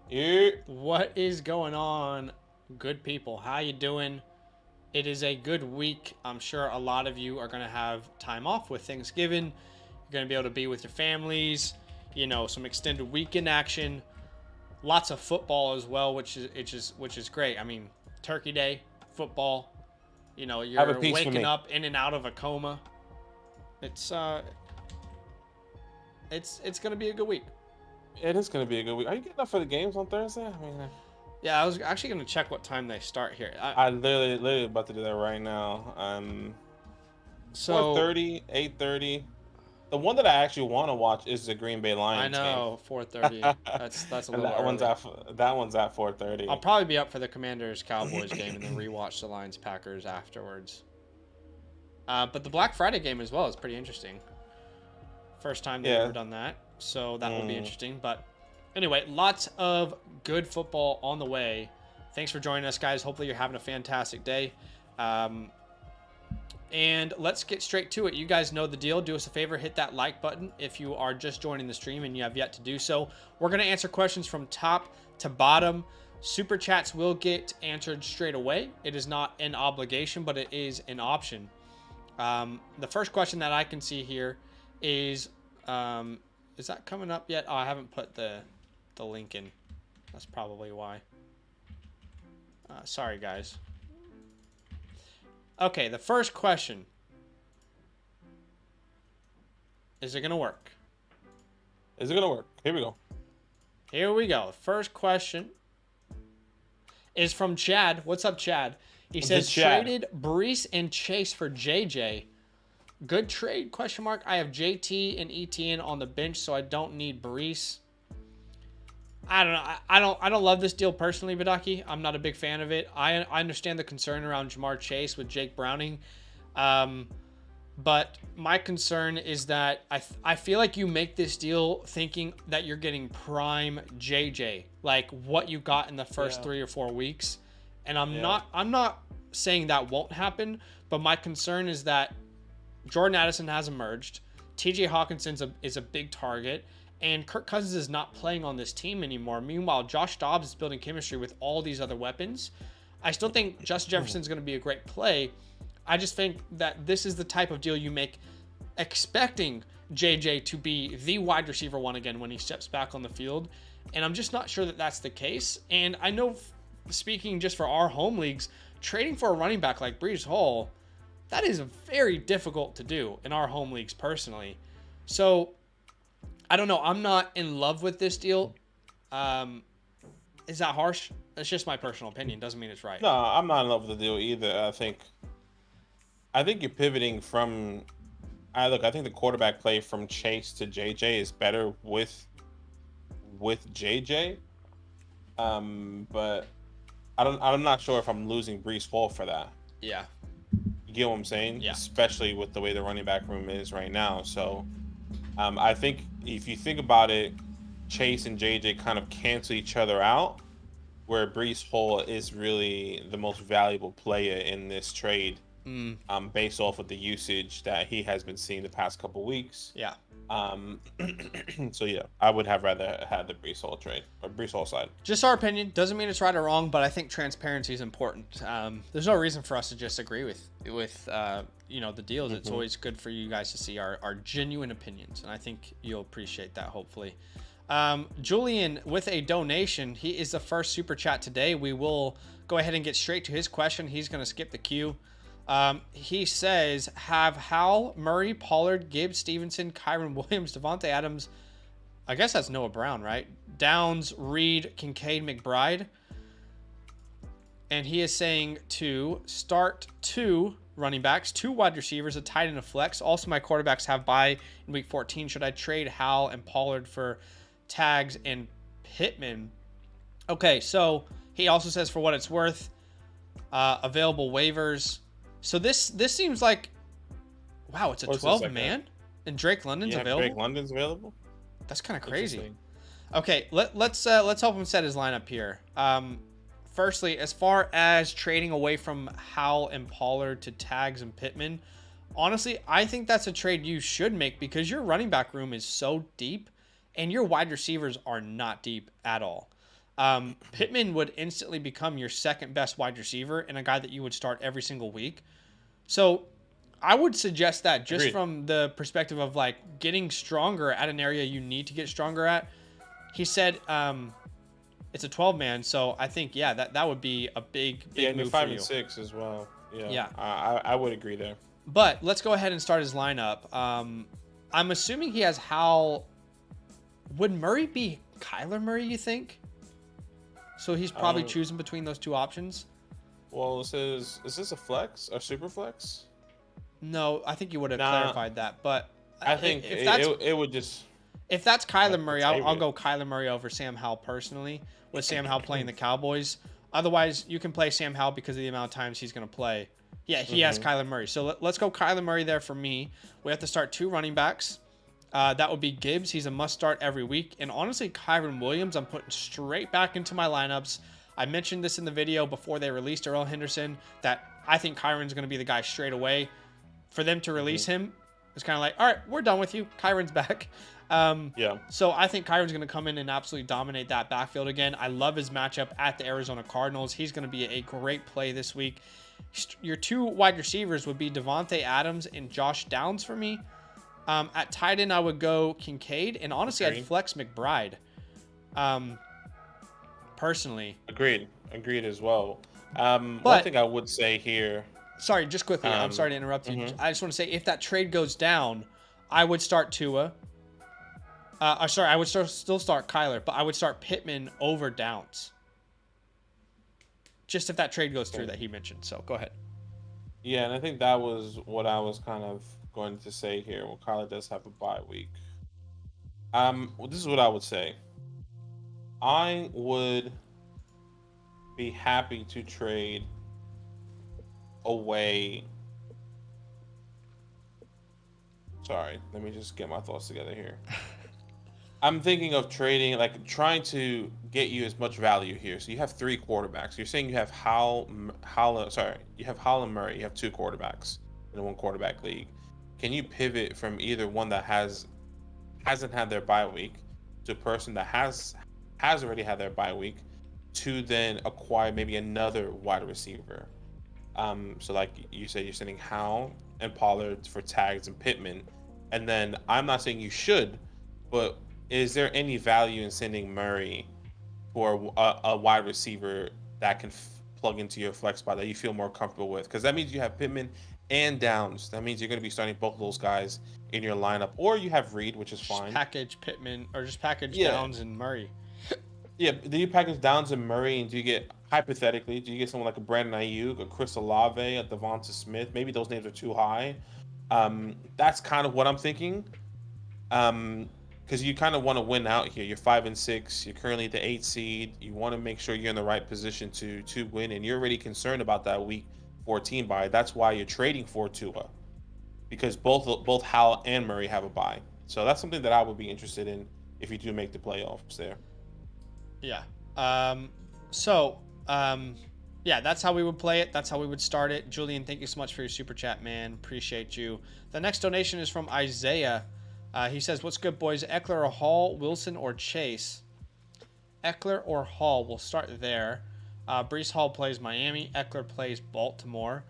Yeah. What is going on, good people? How you doing? It is a good week. I'm sure a lot of you are going to have time off with Thanksgiving. You're going to be able to be with your families, some extended weekend action, lots of football as well, which is great. I mean, Turkey Day, football, Have a you're piece for waking me. up in and out of a coma. It's going to be a good week. It is going to be a good week. Are you getting up for the games on Thursday? I mean, Yeah, I was actually going to check what time they start here. I literally about to do that right now. So 4:30, 8:30. The one that I actually want to watch is the Green Bay I Lions game. know 4:30. That's a And little that one's early. at that one's at I'll 4:30. probably be up for the Commanders Cowboys game and then rewatch the Lions Packers afterwards. But the Black Friday game as well is pretty interesting. First time they've Yeah. ever done that, so that will be Mm. interesting. But anyway, lots of good football on the way. Thanks for joining us, guys. Hopefully you're having a fantastic day. And let's get straight to it. You guys know the deal. Do us a favor, hit that like button if you are just joining the stream and you have yet to do so. We're going to answer questions from top to bottom. Super chats will get answered straight away. It is not an obligation, but it is an option. The first question that I can see here is that coming up yet? Oh, I haven't put the link in. That's probably why. Sorry, guys. Okay, the first question. Is it going to work? Is it gonna work? Here we go. Here we go. First question is from Chad. What's up, Chad? He says, Chad. traded Brees and Chase for JJ. Good trade, question mark. I have JT and ETN on the bench, so I don't need Brees. I don't know. I don't love this deal personally, Badaki. I'm not a big fan of it. I understand the concern around Jamar Chase with Jake Browning. But my concern is that I feel like you make this deal thinking that you're getting prime JJ, like what you got in the first 3 or 4 weeks. And I'm not saying that won't happen, but my concern is that Jordan Addison has emerged. TJ Hawkinson is a big target. And Kirk Cousins is not playing on this team anymore. Meanwhile, Josh Dobbs is building chemistry with all these other weapons. I still think Justin Jefferson is going to be a great play. I just think that this is the type of deal you make expecting JJ to be the wide receiver one again when he steps back on the field. And I'm just not sure that that's the case. And I know, speaking just for our home leagues, trading for a running back like Brees Hall, that is very difficult to do in our home leagues personally. So I don't know. I'm not in love with this deal. Is that harsh? That's just my personal opinion. Doesn't mean it's right. No, I'm not in love with the deal either. I think you're pivoting from. I think the quarterback play from Chase to JJ is better with JJ. But I'm not sure if I'm losing Brees Hall for that. Yeah. You get what I'm saying? Yeah. Especially with the way the running back room is right now. So, I think if you think about it, Chase and JJ kind of cancel each other out, where Brees Hall is really the most valuable player in this trade, based off of the usage that he has been seeing the past couple weeks. Yeah. So yeah, I would have rather had the Brees Hall trade or Brees Hall side. Just our opinion. Doesn't mean it's right or wrong, but I think transparency is important. There's no reason for us to just agree with the deals. It's always good for you guys to see our genuine opinions, and I think you'll appreciate that, hopefully. Julian with a donation. He is the first super chat today. We will go ahead and get straight to his question. He's going to skip the queue. He says, have Howell, Murray, Pollard, Gibbs, Stevenson, Kyron Williams, Devontae Adams, I guess that's Noah Brown, right? Downs, Reed, Kincaid, McBride. And he is saying to start 2 running backs, 2 wide receivers, a tight end, a flex. Also, my quarterbacks have bye in week 14. Should I trade Howell and Pollard for Tags and Pittman? Okay, so he also says, for what it's worth, available waivers. So this seems like, wow, it's a 12-man, and Drake London's available. Drake London's available. That's kind of crazy. Okay, let's help him set his lineup here. Firstly, as far as trading away from Howell and Pollard to Tags and Pittman, honestly, I think that's a trade you should make because your running back room is so deep, and your wide receivers are not deep at all. Pittman would instantly become your second best wide receiver and a guy that you would start every single week. So I would suggest that just Agreed. from the perspective of like getting stronger at an area you need to get stronger at. He said it's a 12-man, so I think that would be a big and move you're 5 for you. and 6 as well. Yeah. I would agree there. But let's go ahead and start his lineup. I'm assuming he has Hal. Would Murray be Kyler Murray, you think? So he's probably choosing between those two options. Well, is this a flex or super flex? No, I think you would have clarified that. But I think if that's, it would just. If that's Kyler Murray, I'll go Kyler Murray over Sam Howell personally, with Sam Howell playing the Cowboys. Otherwise, you can play Sam Howell because of the amount of times he's going to play. Yeah, he has Kyler Murray. So let's go Kyler Murray there for me. We have to start 2 running backs. That would be Gibbs. He's a must start every week. And honestly, Kyron Williams, I'm putting straight back into my lineups. I mentioned this in the video before they released Earl Henderson, that I think Kyron's going to be the guy straight away. For them to release him, it's kind of like, all right, we're done with you. Kyron's back. So I think Kyron's going to come in and absolutely dominate that backfield again. I love his matchup at the Arizona Cardinals. He's going to be a great play this week. Your 2 wide receivers would be Devontae Adams and Josh Downs for me. At tight end, I would go Kincaid, and honestly, I'd flex McBride. Personally. Agreed as well. One thing I would say here. Sorry, just quickly. I'm sorry to interrupt you. I just want to say, if that trade goes down, I would start Tua. I would still start Kyler, but I would start Pittman over Downs. Just if that trade goes through that he mentioned. So go ahead. Yeah, and I think that was what I was kind of going to say here. Well, Kyler does have a bye week. This is what I would say. I would be happy to trade away. Sorry, let me just get my thoughts together here. I'm thinking of trading, like trying to get you as much value here. So you have 3 quarterbacks. You're saying you have Howell and Murray. You have 2 quarterbacks in a 1 quarterback league. Can you pivot from either one that hasn't had their bye week to a person that has already had their bye week to then acquire maybe another wide receiver? So like you said, you're sending Howell and Pollard for tags and Pittman, and then I'm not saying you should, but is there any value in sending Murray for a wide receiver that can plug into your flex spot that you feel more comfortable with? Because that means you have Pittman and Downs. That means you're going to be starting both of those guys in your lineup, or you have Reed, which is fine. Package Pittman, or just package Downs and Murray. Yeah, do you package Downs and Murray, and do you get someone like a Brandon Ayuk, a Chris Olave, a Devonta Smith? Maybe those names are too high. That's kind of what I'm thinking. Because you kind of want to win out here. You're 5 and 6. You're currently the 8th seed. You want to make sure you're in the right position to win, and you're already concerned about that week 14 bye. That's why you're trading for Tua, because both Howell and Murray have a bye. So that's something that I would be interested in if you do make the playoffs there. Yeah. That's how we would play it. That's how we would start it. Julian, thank you so much for your super chat, man. Appreciate you. The next donation is from Isaiah. He says, "What's good, boys? Eckler or Hall, Wilson or Chase?" Eckler or Hall. We'll start there. Breece Hall plays Miami. Eckler plays Baltimore.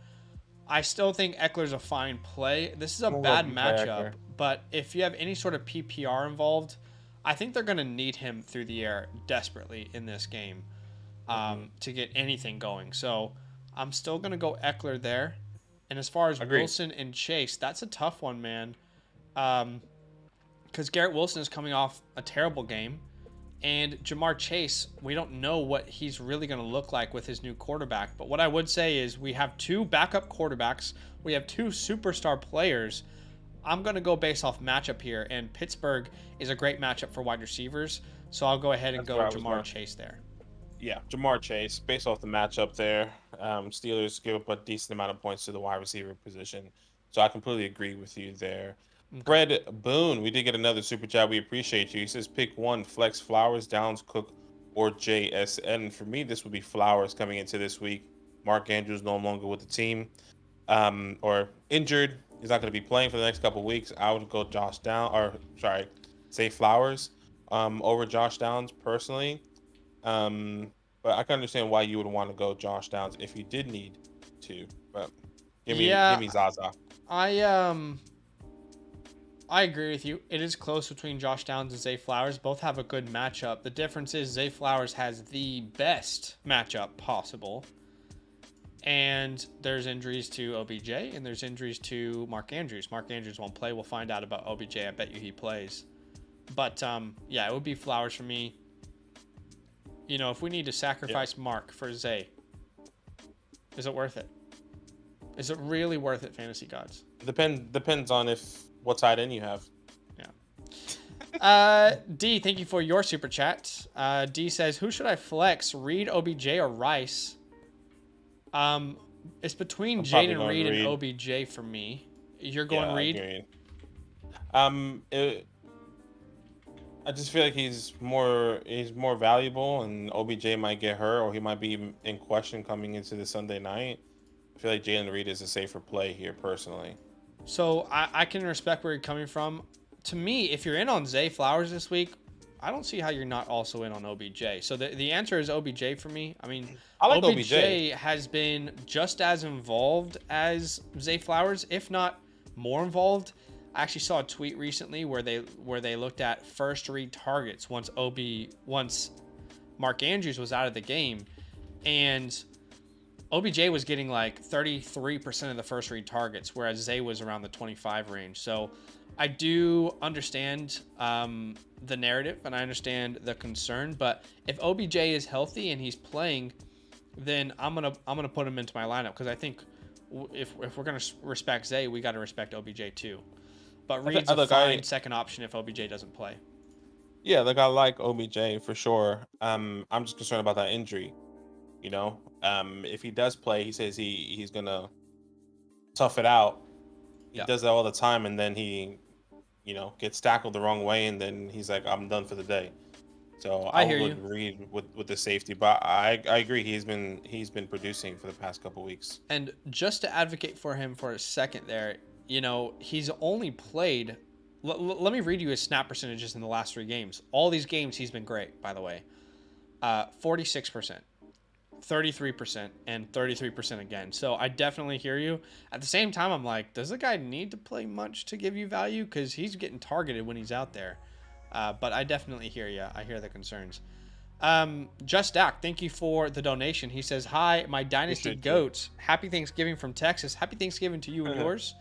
I still think Eckler's a fine play. This is a bad matchup, but if you have any sort of PPR involved, I think they're going to need him through the air desperately in this game to get anything going. So I'm still going to go Eckler there. And as far as Wilson and Chase, that's a tough one, man. Because Garrett Wilson is coming off a terrible game. And Jamar Chase, we don't know what he's really going to look like with his new quarterback. But what I would say is we have 2 backup quarterbacks. We have 2 superstar players. I'm going to go based off matchup here. And Pittsburgh is a great matchup for wide receivers. So I'll go ahead and go Jamar Chase there. Yeah, Jamar Chase, based off the matchup there. Steelers give up a decent amount of points to the wide receiver position. So I completely agree with you there. Fred Boone, we did get another super chat. We appreciate you. He says, pick one, flex Flowers, Downs, Cook, or JSN. For me, this would be Flowers coming into this week. Mark Andrews no longer with the team or injured. He's not going to be playing for the next couple of weeks. I would go say Flowers over Josh Downs personally. But I can understand why you would want to go Josh Downs if you did need to. But give Yeah, me Zaza. I agree with you. It is close between Josh Downs and Zay Flowers. Both have a good matchup. The difference is Zay Flowers has the best matchup possible. And there's injuries to OBJ and there's injuries to Mark Andrews. Mark Andrews won't play. We'll find out about OBJ. I bet you he plays. But yeah, it would be Flowers for me. You know, if we need to sacrifice Mark for Zay, is it worth it? Is it really worth it, fantasy gods? Depends on what side in you have. Yeah. D, thank you for your super chat. D says, who should I flex, Reed, OBJ, or Rice? It's between Jaden Reed and OBJ for me. You're going Reed? I just feel like he's more valuable, and OBJ might get hurt, or he might be in question coming into the Sunday night. I feel like Jalen Reed is a safer play here, personally. So I can respect where you're coming from. To me, if you're in on Zay Flowers this week, I don't see how you're not also in on OBJ. So the answer is OBJ for me. I mean, I like OBJ has been just as involved as Zay Flowers, if not more involved. I actually saw a tweet recently where they looked at first read targets once Mark Andrews was out of the game, and OBJ was getting like 33% of the first read targets, whereas Zay was around the 25 range. So I do understand the narrative and I understand the concern, but if OBJ is healthy and he's playing, then I'm gonna put him into my lineup, because I think if we're gonna respect Zay, we got to respect OBJ too. But Reed's a fine second option if OBJ doesn't play. Yeah, look, I like OBJ for sure. I'm just concerned about that injury. You know, if he does play, he says he's gonna tough it out. He does that all the time, and then he, gets tackled the wrong way, and then he's like, I'm done for the day. So I would Reed with the safety, but I agree. He's been producing for the past couple weeks. And just to advocate for him for a second there, he's only played. Let me read you his snap percentages in the last 3 games. All these games, he's been great, by the way. 46%, 33%, and 33% again. So I definitely hear you. At the same time, I'm like, does the guy need to play much to give you value? Because he's getting targeted when he's out there. But I definitely hear you. I hear the concerns. Just Dak, thank you for the donation. He says, hi, my Dynasty goats. Happy Thanksgiving from Texas. Happy Thanksgiving to you and yours.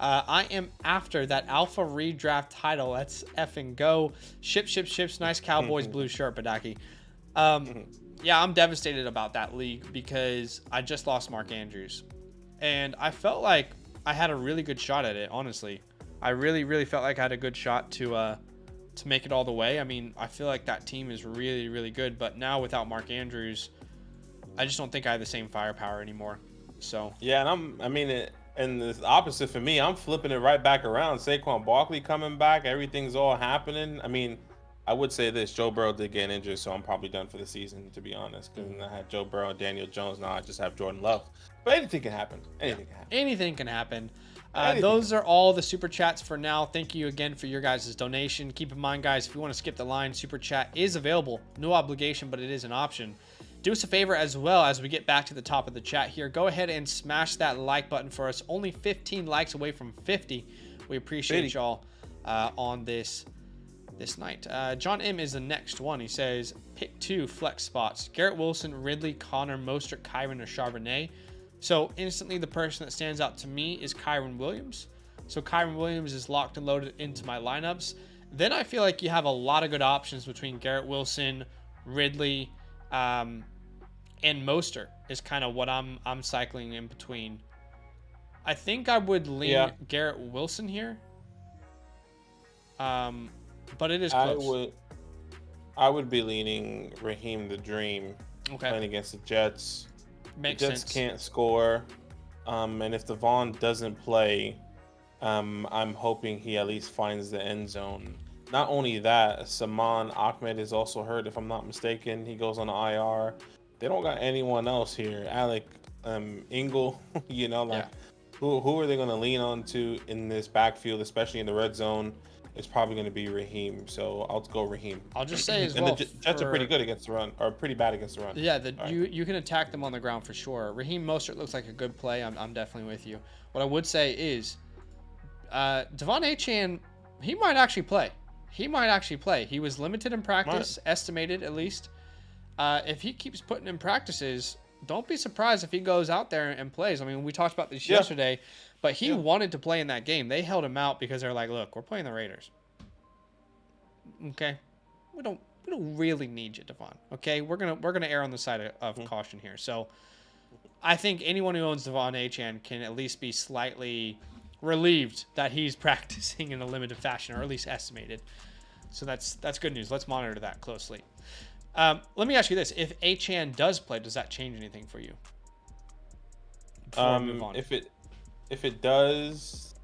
I am after that alpha redraft title. Let's effing go. Ships. Nice Cowboys blue shirt, Badaki. Yeah, I'm devastated about that league because I just lost Mark Andrews. And I felt like I had a really good shot at it, honestly. I really, really felt like I had a good shot to make it all the way. I mean, I feel like that team is really, really good. But now without Mark Andrews, I just don't think I have the same firepower anymore. So yeah, and the opposite for me, I'm flipping it right back around. Saquon Barkley coming back, everything's all happening. I mean, I would say this: Joe Burrow did get injured, so I'm probably done for the season, to be honest. Because I had Joe Burrow, Daniel Jones. Now I just have Jordan Love. But anything can happen. Anything can happen. Those are all the super chats for now. Thank you again for your guys' donation. Keep in mind, guys, if you want to skip the line, super chat is available. No obligation, but it is an option. Do us a favor as well as we get back to the top of the chat here. Go ahead and smash that like button for us. Only 15 likes away from 50. We appreciate y'all on this night. John M is the next one. He says, pick 2 flex spots. Garrett Wilson, Ridley, Connor, Mostert, Kyron, or Charbonnet. So instantly the person that stands out to me is Kyron Williams. So Kyron Williams is locked and loaded into my lineups. Then I feel like you have a lot of good options between Garrett Wilson, Ridley, and Mostert is kind of what I'm cycling in between. I think I would lean Garrett Wilson here. But it is close. I would be leaning Raheem the Dream playing against the Jets. Makes the Jets sense. Can't score. And if Devon doesn't play, I'm hoping he at least finds the end zone. Not only that, Saman Ahmed is also hurt, if I'm not mistaken. He goes on the IR. They don't got anyone else here. Alec Ingle, who are they going to lean on to in this backfield, especially in the red zone? it's probably going to be Raheem. So I'll go Raheem. I'll just say as and well. the Jets are pretty good against the run, or pretty bad against the run. Yeah, you can attack them on the ground for sure. Raheem Mostert looks like a good play. I'm definitely with you. What I would say is, Devon Achane, he might actually play. He was limited in practice, estimated at least. If he keeps putting in practices, don't be surprised if he goes out there and plays. I mean, we talked about this yesterday, but he wanted to play in that game. They held him out because they're like, look, we're playing the Raiders. Okay, we don't really need you, Devon. Okay, we're gonna err on the side of caution here. So I think anyone who owns Devon Achane can at least be slightly relieved that he's practicing in a limited fashion, or at least estimated. So that's good news. Let's monitor that closely. Let me ask you this: if Achane does play, does that change anything for you? If it does,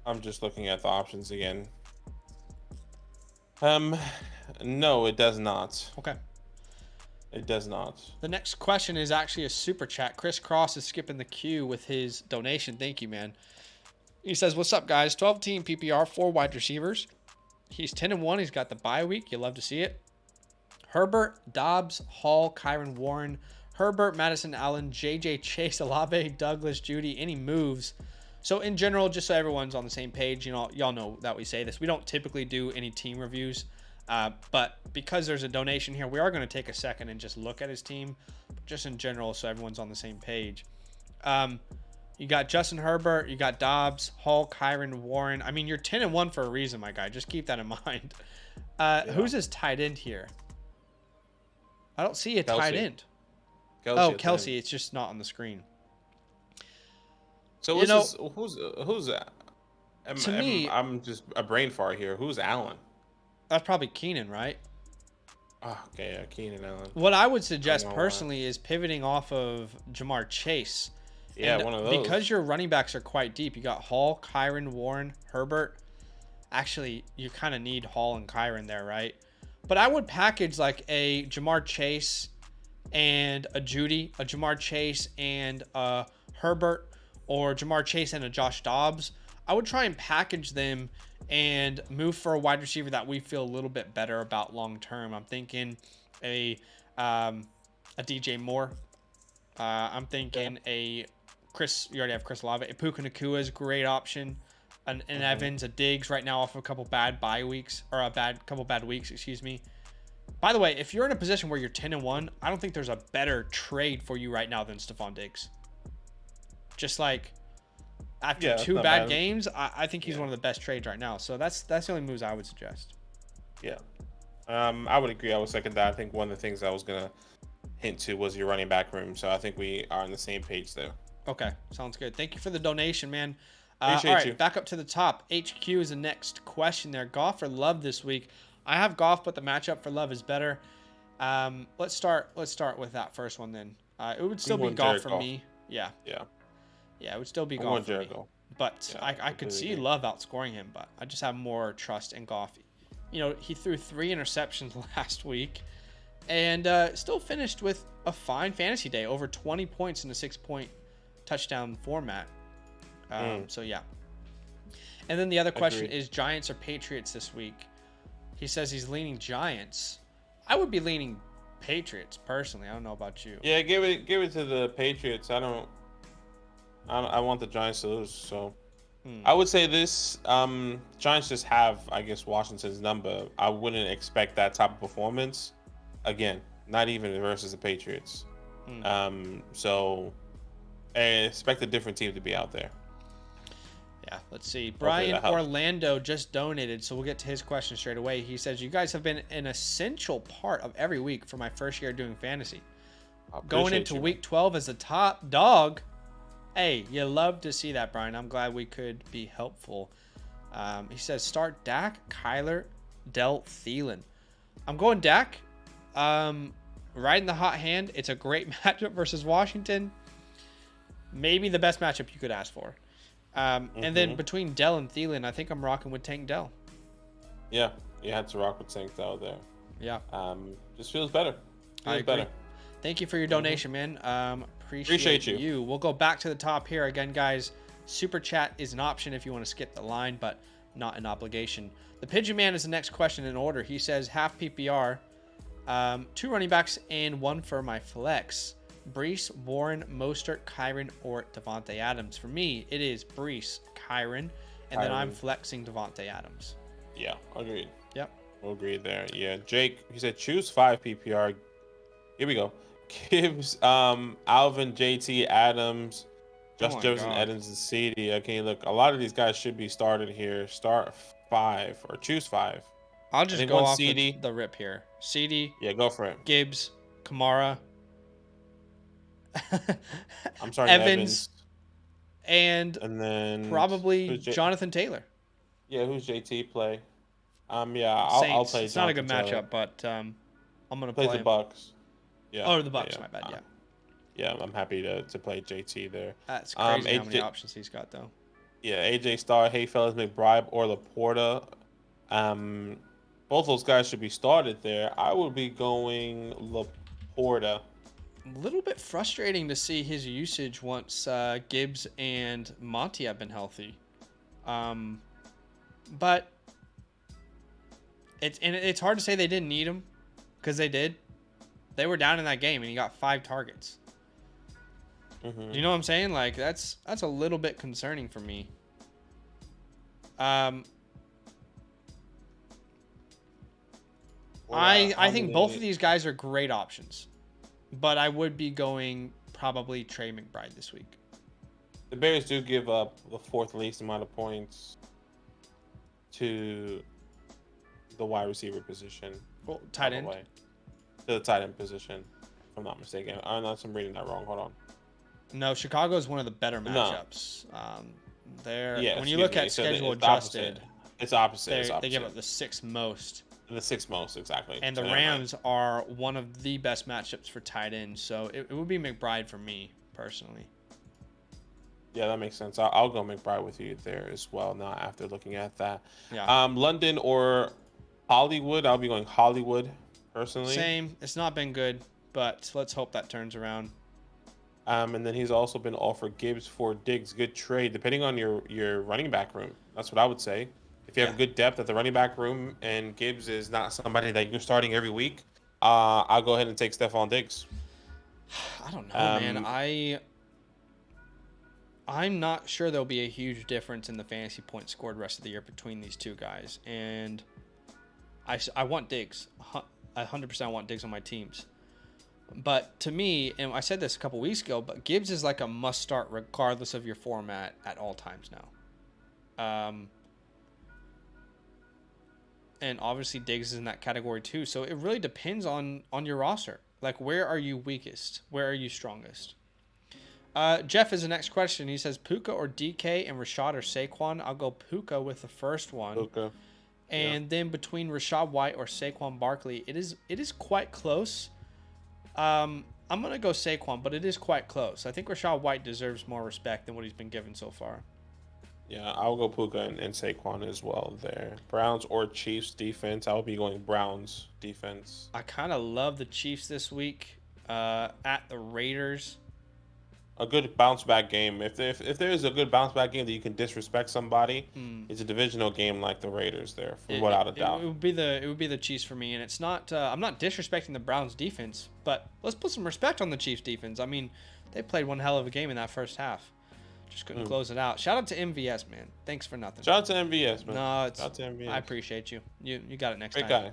I'm just looking at the options again. No, it does not. Okay. It does not. The next question is actually a super chat. Chris Cross is skipping the queue with his donation. Thank you, man. He says, "What's up, guys? 12-team PPR, 4 wide receivers. He's 10-1. He's got the bye week. You love to see it. Herbert, Dobbs, Hall, Kyron Warren, Herbert, Madison Allen, JJ Chase, Olave, Douglas, Judy. Any moves?" So in general, just so everyone's on the same page, y'all know that we say this. We don't typically do any team reviews, but because there's a donation here, we are going to take a second and just look at his team, just in general, so everyone's on the same page. You got Justin Herbert, you got Dobbs, Hall, Kyron, Warren. I mean, you're 10-1 for a reason, my guy. Just keep that in mind. Who's his tight end here? I don't see a tight end. Kelsey. It's just not on the screen. So who's that? I'm just a brain fart here. Who's Allen? That's probably Keenan, right? Oh, okay, yeah, Keenan Allen. What I would suggest personally is pivoting off of Jamar Chase. Yeah, and one of those. Because your running backs are quite deep. You got Hall, Kyron, Warren, Herbert. Actually, you kind of need Hall and Kyron there, right? But I would package like a Jamar Chase and a Judy, a Jamar Chase and a Herbert, or Jamar Chase and a Josh Dobbs. I would try and package them and move for a wide receiver that we feel a little bit better about long term. I'm thinking a DJ Moore. I'm thinking a Chris. You already have Chris Olave. A Puka Nacua is a great option. An Evans, a Diggs right now off of a couple bad weeks. Excuse me. By the way, if you're in a position where you're 10-1, I don't think there's a better trade for you right now than Stephon Diggs. Just like after 2 bad games, I think he's one of the best trades right now. So that's the only moves I would suggest. Yeah. I would agree. I would second that. I think one of the things I was going to hint to was your running back room. So I think we are on the same page there. Okay. Sounds good. Thank you for the donation, man. Appreciate you. Back up to the top. HQ is the next question there. Goff or Love this week? I have Goff, but the matchup for Love is better. Let's start with that first one then. It would still be Goff for me. Yeah. Yeah, it would still be Goff for me. But yeah, I could see Love outscoring him, but I just have more trust in Goff. He threw 3 interceptions last week and still finished with a fine fantasy day, over 20 points in a 6-point touchdown format. So, yeah. And then the other question is Giants or Patriots this week. He says he's leaning Giants. I would be leaning Patriots, personally. I don't know about you. Yeah, give it to the Patriots. I want the Giants to lose, so I would say this. Giants just have, I guess, Washington's number. I wouldn't expect that type of performance again, not even versus the Patriots. So I expect a different team to be out there. Yeah, let's see. Brian Orlando just donated, so we'll get to his question straight away. He says, "You guys have been an essential part of every week for my first year doing fantasy. Going into week 12 as a top dog." Hey, you love to see that, Brian. I'm glad we could be helpful. He says, start Dak, Kyler, Dell, Thielen. I'm going Dak. Riding the hot hand. It's a great matchup versus Washington. Maybe the best matchup you could ask for. And then between Dell and Thielen, I think I'm rocking with Tank Dell. Yeah, you had to rock with Tank Dell there. Yeah. Just feels better. Feels better. Thank you for your donation, man. Appreciate you. We'll go back to the top here again, guys. Super chat is an option if you want to skip the line, but not an obligation. The Pigeon Man is the next question in order. He says half PPR, 2 running backs and 1 for my flex. Brees, Warren, Mostert, Kyron, or Devontae Adams. For me, it is Brees, Kyron, and then I'm flexing Devontae Adams. Yeah, agreed. Yep. We'll agree there. Yeah, Jake, he said choose 5 PPR. Here we go. Gibbs, Alvin, JT, Adams, Just Jefferson, Edmonds, and CD. Okay, look, a lot of these guys should be started here. Start 5 or choose 5. I'll just go off the rip here. CD. Yeah, go for it. Gibbs, Kamara. I'm sorry, Evans. And then probably Jonathan Taylor. Yeah, who's JT play? Yeah, I'll play. It's not a good matchup, but I'm gonna play the Bucks. Yeah. Oh, the Bucks. My bad. Yeah. Yeah, I'm happy to play JT there. That's crazy how many options he's got though. Yeah, AJ Starr, Hey Fellas, McBride, or Laporta. Both those guys should be started there. I would be going Laporta. A little bit frustrating to see his usage once Gibbs and Monty have been healthy. But it's hard to say they didn't need him, because they did. They were down in that game and he got 5 targets. Mm-hmm. You know what I'm saying? Like that's a little bit concerning for me. I think both of these guys are great options, but I would be going probably Trey McBride this week. The Bears do give up the 4th least amount of points to the wide receiver position. Well, tight end. To the tight end position, if I'm not mistaken. Unless I'm reading that wrong. Hold on. No, Chicago is one of the better matchups. When you look at schedule adjusted, it's opposite. They give up the 6th most. The 6th most, exactly. And the Rams are one of the best matchups for tight end, so it would be McBride for me personally. Yeah, that makes sense. I'll go McBride with you there as well. Now, after looking at that, yeah. London or Hollywood, I'll be going Hollywood personally. Same. It's not been good, but let's hope that turns around. And then he's also been offered Gibbs for Diggs. Good trade, depending on your running back room. That's what I would say. If you have good depth at the running back room and Gibbs is not somebody that you're starting every week, I'll go ahead and take Stephon Diggs. I don't know, man. I'm not sure there'll be a huge difference in the fantasy points scored rest of the year between these two guys. And I want Diggs. I 100% want Diggs on my teams. But to me, and I said this a couple weeks ago, but Gibbs is like a must start regardless of your format at all times now. And obviously Diggs is in that category too. So it really depends on your roster. Like, where are you weakest? Where are you strongest? Jeff is the next question. He says Puka or DK and Rashad or Saquon. I'll go Puka with the first one. Puka. And then between Rashad White or Saquon Barkley, it is quite close. I'm going to go Saquon, but it is quite close. I think Rashad White deserves more respect than what he's been given so far. Yeah, I'll go Puka and Saquon as well there. Browns or Chiefs defense. I'll be going Browns defense. I kind of love the Chiefs this week at the Raiders. A good bounce back game. If there is a good bounce back game that you can disrespect somebody, it's a divisional game like the Raiders there, without a doubt. It would be the Chiefs for me, and it's not. I'm not disrespecting the Browns defense, but let's put some respect on the Chiefs defense. I mean, they played one hell of a game in that first half. Just couldn't close it out. Shout out to MVS, man. Thanks for nothing. Shout out to MVS, man. No, shout out to MVS. I appreciate you. You got it next Great time. Guy.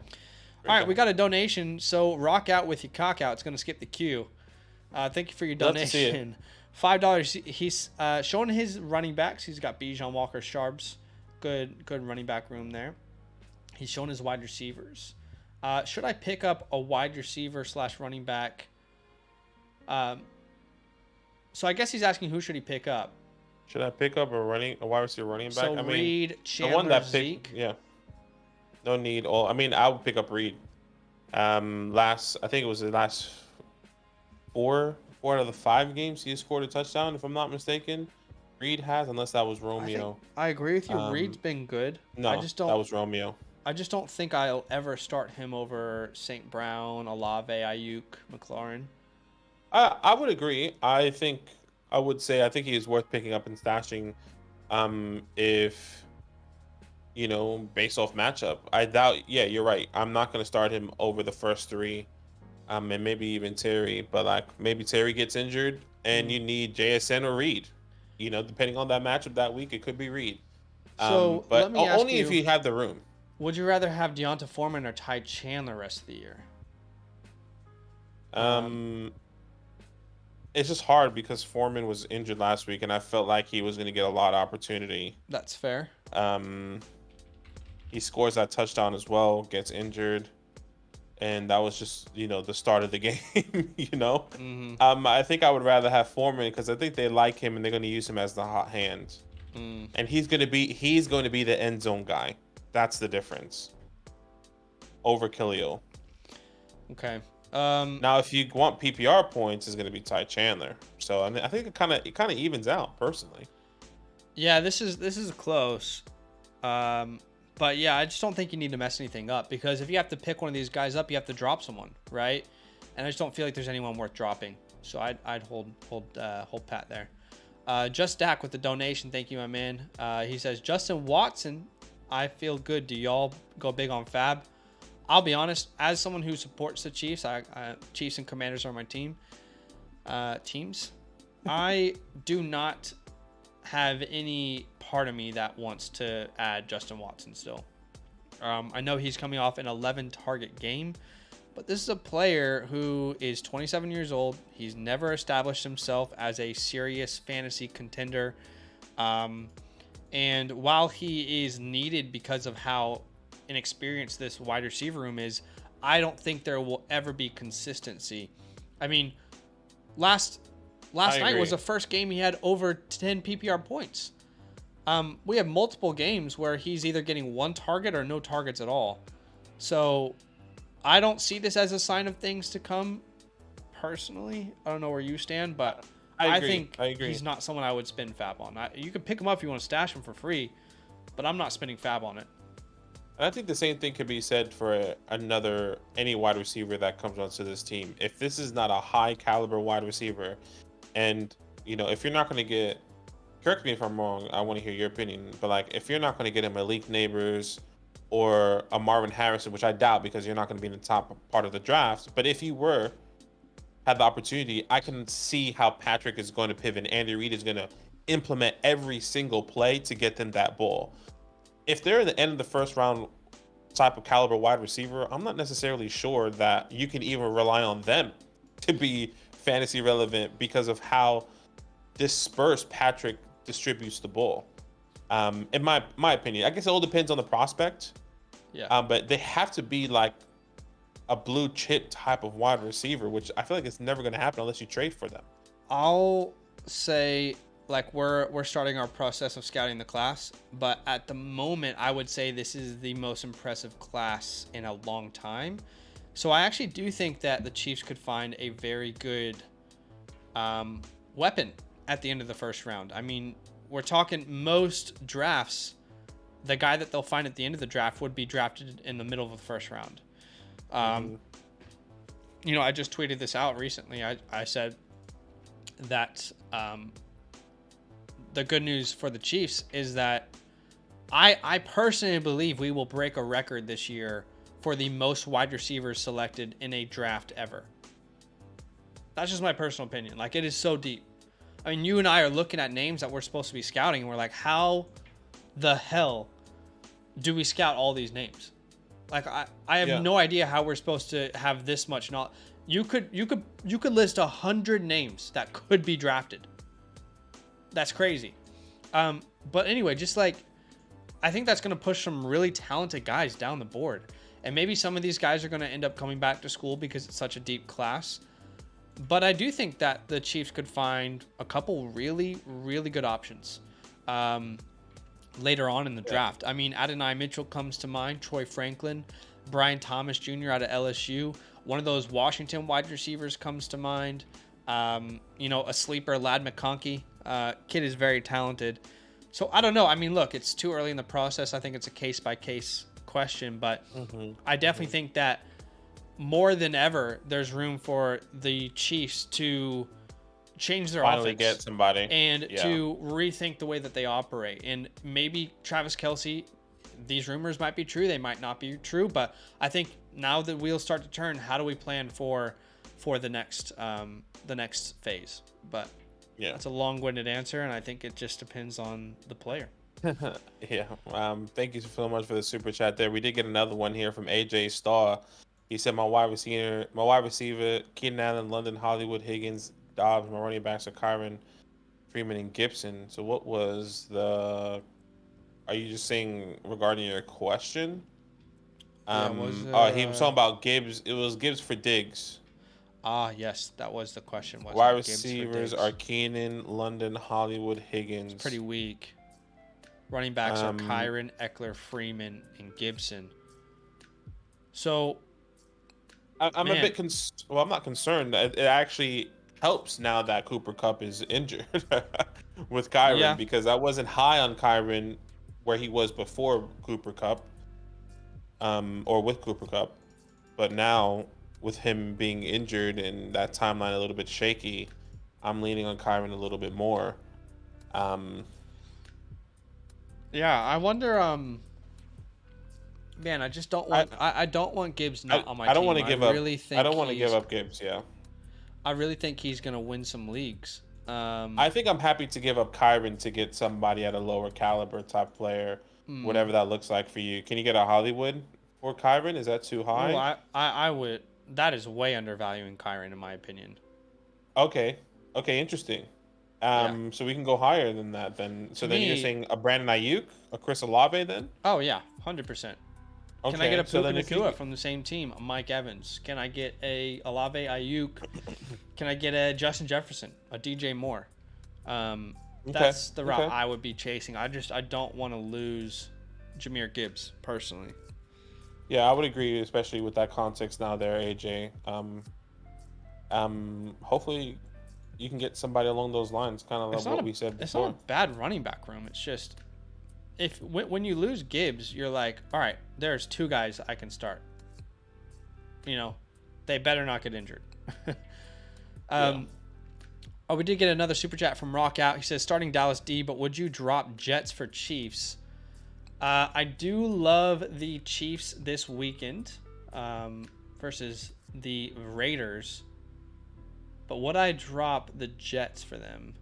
All right, we got a donation. So rock out with your cock out. It's gonna skip the queue. Thank you for your donation. $5. He's showing his running backs. He's got Bijan, Walker, Sharps. Good running back room there. He's showing his wide receivers. Should I pick up a wide receiver / running back? So I guess he's asking who should he pick up. Should I pick up a wide receiver running back? So Reed, Chandler, Zeke. Yeah. No need. I would pick up Reed. I think it was the last 4 out of the 5 games he scored a touchdown, if I'm not mistaken. Reed has, unless that was Romeo. I agree with you. Reed's been good. No, that was Romeo. I just don't think I'll ever start him over St. Brown, Olave, Ayuk, McLaurin. I would agree. I think I would say I think he is worth picking up and stashing. If based off matchup, I doubt. Yeah, you're right. I'm not going to start him over the first three, and maybe even Terry. But like maybe Terry gets injured, and you need JSN or Reed. Depending on that matchup that week, it could be Reed. So But let me ask only if you have the room. would you rather have Deonta Foreman or Ty Chandler rest of the year? It's just hard because Foreman was injured last week, and I felt like he was going to get a lot of opportunity. That's fair. He scores that touchdown as well, gets injured, and that was just the start of the game. I think I would rather have Foreman because I think they like him and they're going to use him as the hot hand, and he's going to be the end zone guy. That's the difference over Khalil. Okay. Now, if you want PPR points, it's going to be Ty Chandler. So I think it kind of evens out personally. Yeah, this is close. But yeah, I just don't think you need to mess anything up because if you have to pick one of these guys up, you have to drop someone, right? And I just don't feel like there's anyone worth dropping. So I'd hold pat there. Just Dak with the donation, thank you, my man. He says Justin Watson, I feel good. Do y'all go big on Fab? I'll be honest, as someone who supports the Chiefs, Chiefs and Commanders are my teams. I do not have any part of me that wants to add Justin Watson still. I know he's coming off an 11 target game, but this is a player who is 27 years old. He's never established himself as a serious fantasy contender. And while he is needed because of how inexperienced this wide receiver room is, I don't think there will ever be consistency. I mean, last night was the first game he had over 10 PPR points. We have multiple games where he's either getting one target or no targets at all. So I don't see this as a sign of things to come personally. I don't know where you stand, but I think he's not someone I would spend Fab on. You can pick him up if you want to stash him for free, but I'm not spending Fab on it. And I think the same thing could be said for any wide receiver that comes onto this team. If this is not a high caliber wide receiver, and if you're not going to get, correct me if I'm wrong, I want to hear your opinion, but like if you're not going to get a Malik Neighbors or a Marvin Harrison, which I doubt because you're not going to be in the top part of the draft, but if you had the opportunity, I can see how Patrick is going to pivot and Andy Reid is going to implement every single play to get them that ball. If they're in the end of the first round type of caliber wide receiver, I'm not necessarily sure that you can even rely on them to be fantasy relevant because of how dispersed Patrick distributes the ball. In my opinion, I guess it all depends on the prospect. Yeah. But they have to be like a blue chip type of wide receiver, which I feel like it's never going to happen unless you trade for them. I'll say, like, we're starting our process of scouting the class, but at the moment, I would say this is the most impressive class in a long time. So I actually do think that the Chiefs could find a very good weapon at the end of the first round. I mean, we're talking most drafts, the guy that they'll find at the end of the draft would be drafted in the middle of the first round. I just tweeted this out recently. I said that the good news for the Chiefs is that I personally believe we will break a record this year for the most wide receivers selected in a draft ever. That's just my personal opinion. Like, it is so deep. I mean, you and I are looking at names that we're supposed to be scouting, and we're like, how the hell do we scout all these names? Like, I have no idea how we're supposed to have this much knowledge. You could list 100 names that could be drafted. That's crazy. But anyway, just like, I think that's going to push some really talented guys down the board. And maybe some of these guys are going to end up coming back to school because it's such a deep class. But I do think that the Chiefs could find a couple really, really good options later on in the draft. I mean, Adonai Mitchell comes to mind, Troy Franklin, Brian Thomas Jr. out of LSU. One of those Washington wide receivers comes to mind. A sleeper, Ladd McConkey. Kid is very talented. So I don't know. I mean, look, it's too early in the process. I think it's a case-by-case question, but I definitely think that more than ever, there's room for the Chiefs to change their finally offense get somebody and to rethink the way that they operate. And maybe Travis Kelce, these rumors might be true, they might not be true, but I think now the wheels start to turn. How do we plan for the next phase? But yeah, that's a long-winded answer, and I think it just depends on the player. yeah. Thank you so much for the super chat there. We did get another one here from AJ Starr. He said my wide receiver, Keenan Allen, London, Hollywood, Higgins, Dobbs. My running backs are Kyron, Freeman, and Gibson. So what was the? Are you just saying regarding your question? Yeah, He was talking about Gibbs. It was Gibbs for Diggs. Yes, that was the question. Was Wide Gibbs for receivers Diggs? are Keenan, London, Hollywood, Higgins. It's pretty weak. Running backs are Kyron, Eckler, Freeman, and Gibson. So I'm a bit well, I'm not concerned. It actually helps now that Cooper Kupp is injured with Kyron because I wasn't high on Kyron where he was before Cooper Kupp, or with Cooper Kupp, but now with him being injured and that timeline a little bit shaky, I'm leaning on Kyron a little bit more. Yeah, I wonder. Man, I just don't want. I don't want Gibbs not on my team. I don't want to give up. I don't want to give up Gibbs. Yeah. I really think he's gonna win some leagues. I think I'm happy to give up Kyron to get somebody at a lower caliber type player, whatever that looks like for you. Can you get a Hollywood for Kyron? Is that too high? Oh, I would. That is way undervaluing Kyron, in my opinion. Okay. Interesting. So we can go higher than that then. So then you're saying a Brandon Ayuk, a Chris Olave then? Oh yeah, 100%. Okay. Can I get a Puka Nacua from the same team? A Mike Evans. Can I get a Olave Ayuk? Can I get a Justin Jefferson? A DJ Moore? That's the route I would be chasing. I don't want to lose Jahmyr Gibbs personally. Yeah, I would agree, especially with that context now there, AJ. Hopefully you can get somebody along those lines, kind of like what we said before. It's not a bad running back room. It's just when you lose Gibbs, you're like, all right, there's two guys I can start. They better not get injured. Oh, we did get another super chat from Rock Out. He says, starting Dallas D, but would you drop Jets for Chiefs? I do love the Chiefs this weekend versus the Raiders. But would I drop the Jets for them?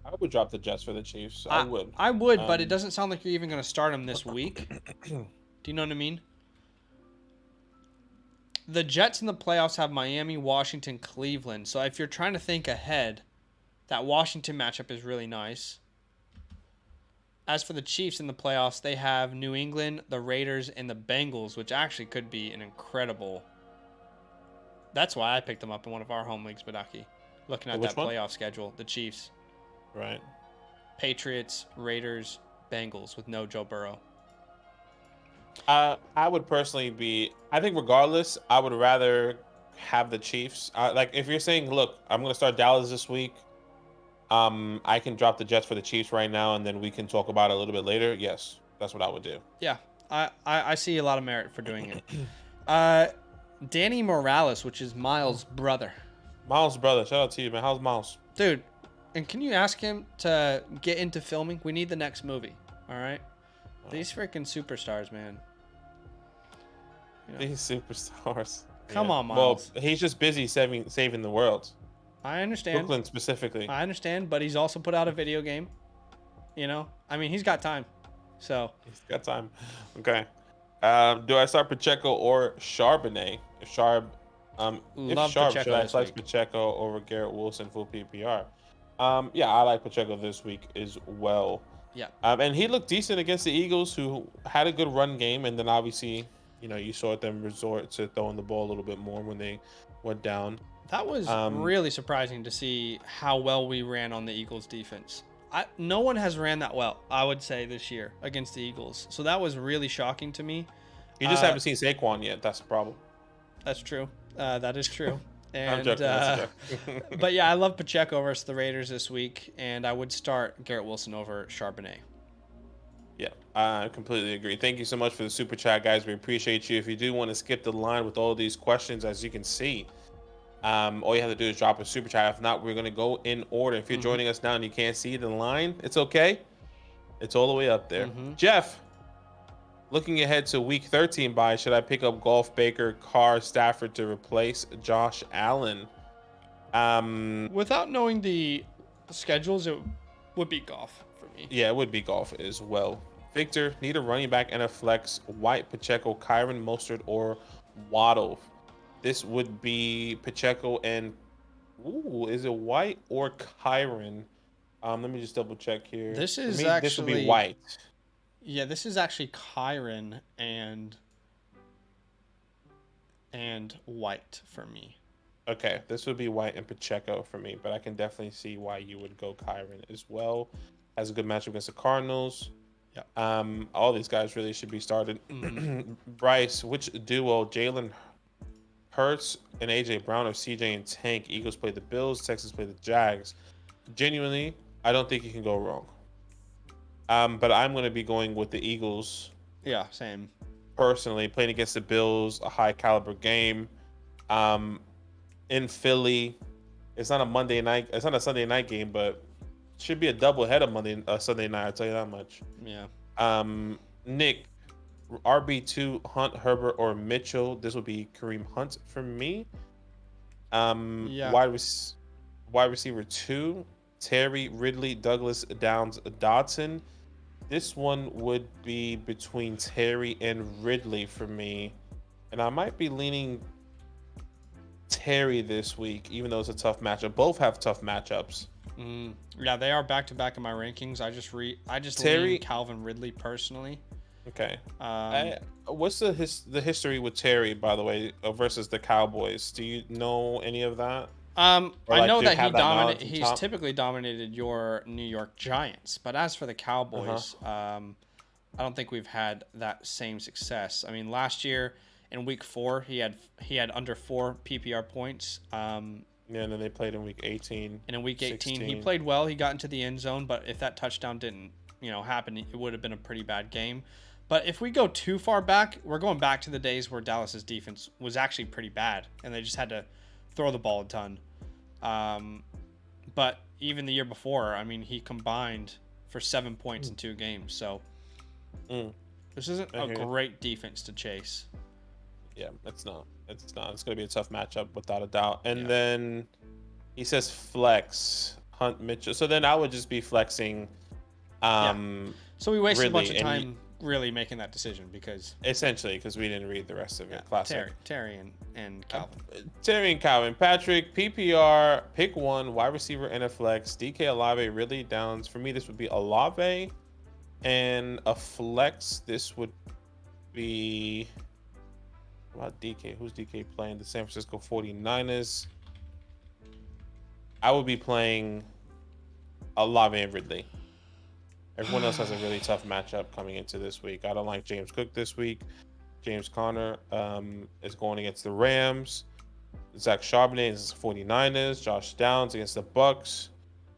I would drop the Jets for the Chiefs. I would. I would, but it doesn't sound like you're even going to start them this week. Do you know what I mean? The Jets in the playoffs have Miami, Washington, Cleveland. So if you're trying to think ahead, that Washington matchup is really nice. As for the Chiefs in the playoffs, they have New England, the Raiders, and the Bengals, which actually could be an incredible... That's why I picked them up in one of our home leagues, Badaki. Looking at that playoff schedule, the Chiefs. Right. Patriots, Raiders, Bengals with no Joe Burrow. I would personally I think regardless, I would rather have the Chiefs. Like if you're saying, look, I'm going to start Dallas this week. I can drop the Jets for the Chiefs right now, and then we can talk about it a little bit later. Yes, that's what I would do. Yeah, I see a lot of merit for doing it. Danny Morales, which is Miles' brother. Miles' brother. Shout out to you, man. How's Miles? Dude, and can you ask him to get into filming? We need the next movie, all right? These freaking superstars, man. These superstars. Come on, Miles. Well, he's just busy saving the world. I understand. Brooklyn specifically. I understand, but he's also put out a video game. I mean, he's got time. So. He's got time. Okay. Do I start Pacheco or Charbonnet? If Should I slice Pacheco over Garrett Wilson full PPR? Yeah, I like Pacheco this week as well. Yeah. And he looked decent against the Eagles, who had a good run game, and then obviously, you saw them resort to throwing the ball a little bit more when they went down. That was really surprising to see how well we ran on the Eagles defense. No one has ran that well, I would say, this year against the Eagles. So that was really shocking to me. You just haven't seen Saquon yet. That's the problem. That's true. That is true. And, I'm joking. That's a joke. But yeah, I love Pacheco versus the Raiders this week, and I would start Garrett Wilson over Charbonnet. Yeah, I completely agree. Thank you so much for the super chat, guys. We appreciate you. If you do want to skip the line with all these questions, as you can see, All you have to do is drop a super chat. If not, we're gonna go in order. If you're joining us now and you can't see the line, it's okay. It's all the way up there. Jeff, looking ahead to week 13 bye, should I pick up Golf, Baker, Carr, Stafford to replace Josh Allen? Without knowing the schedules, it would be Goff for me. Yeah, it would be Golf as well. Victor, need a running back and a flex. White, Pacheco, Kyron, Mostert, or Waddle. This would be Pacheco and is it White or Kyron? Let me just double check here. This is this would be White. Yeah, this is actually Kyron and White for me. Okay, this would be White and Pacheco for me, but I can definitely see why you would go Kyron as well. Has a good matchup against the Cardinals. Yeah. All these guys really should be started. Bryce, which duo, Jalen Hurts and AJ Brown, or CJ and Tank? Eagles play the Bills, Texans play the Jags. Genuinely, I don't think you can go wrong. But I'm going to be going with the Eagles. Yeah, same. Personally, playing against the Bills, a high caliber game. In Philly, it's not a Monday night. It's not a Sunday night game, but should be a double header Sunday night. I'll tell you that much. Yeah. Nick, RB2, Hunt, Herbert, or Mitchell. This would be Kareem Hunt for me. Yeah. Wide receiver 2, Terry, Ridley, Douglas, Downs, Dotson. This one would be between Terry and Ridley for me. And I might be leaning Terry this week, even though it's a tough matchup. Both have tough matchups. Yeah, they are back to back in my rankings. I just lean Calvin Ridley personally. Okay. What's the history with Terry, by the way, versus the Cowboys? Do you know any of that? I know that he's typically dominated your New York Giants, but as for the Cowboys, I don't think we've had that same success. I mean, last year in Week 4, he had under 4 PPR points. Yeah, and then they played in Week 18. And in Week 18, 16. he played well. He got into the end zone, but if that touchdown didn't, happen, it would have been a pretty bad game. But if we go too far back, we're going back to the days where Dallas's defense was actually pretty bad, and they just had to throw the ball a ton. But even the year before, I mean, he combined for 7 points in 2 games. So this isn't a great defense to chase. Yeah, it's not. It's going to be a tough matchup without a doubt. And then he says flex Hunt, Mitchell. So then I would just be flexing. So we wasted a bunch of time really making that decision because we didn't read the rest of it. Classic. Terry and Calvin. Terry and Calvin. Patrick, PPR, pick one, wide receiver and a flex. DK, Olave, Ridley, Downs. For me, this would be Olave, and a flex. This would be. What about DK? Who's DK playing? The San Francisco 49ers. I would be playing Olave and Ridley. Everyone else has a really tough matchup coming into this week. I don't like James Cook this week. James Conner is going against the Rams. Zach Charbonnet is 49ers. Josh Downs against the Bucks.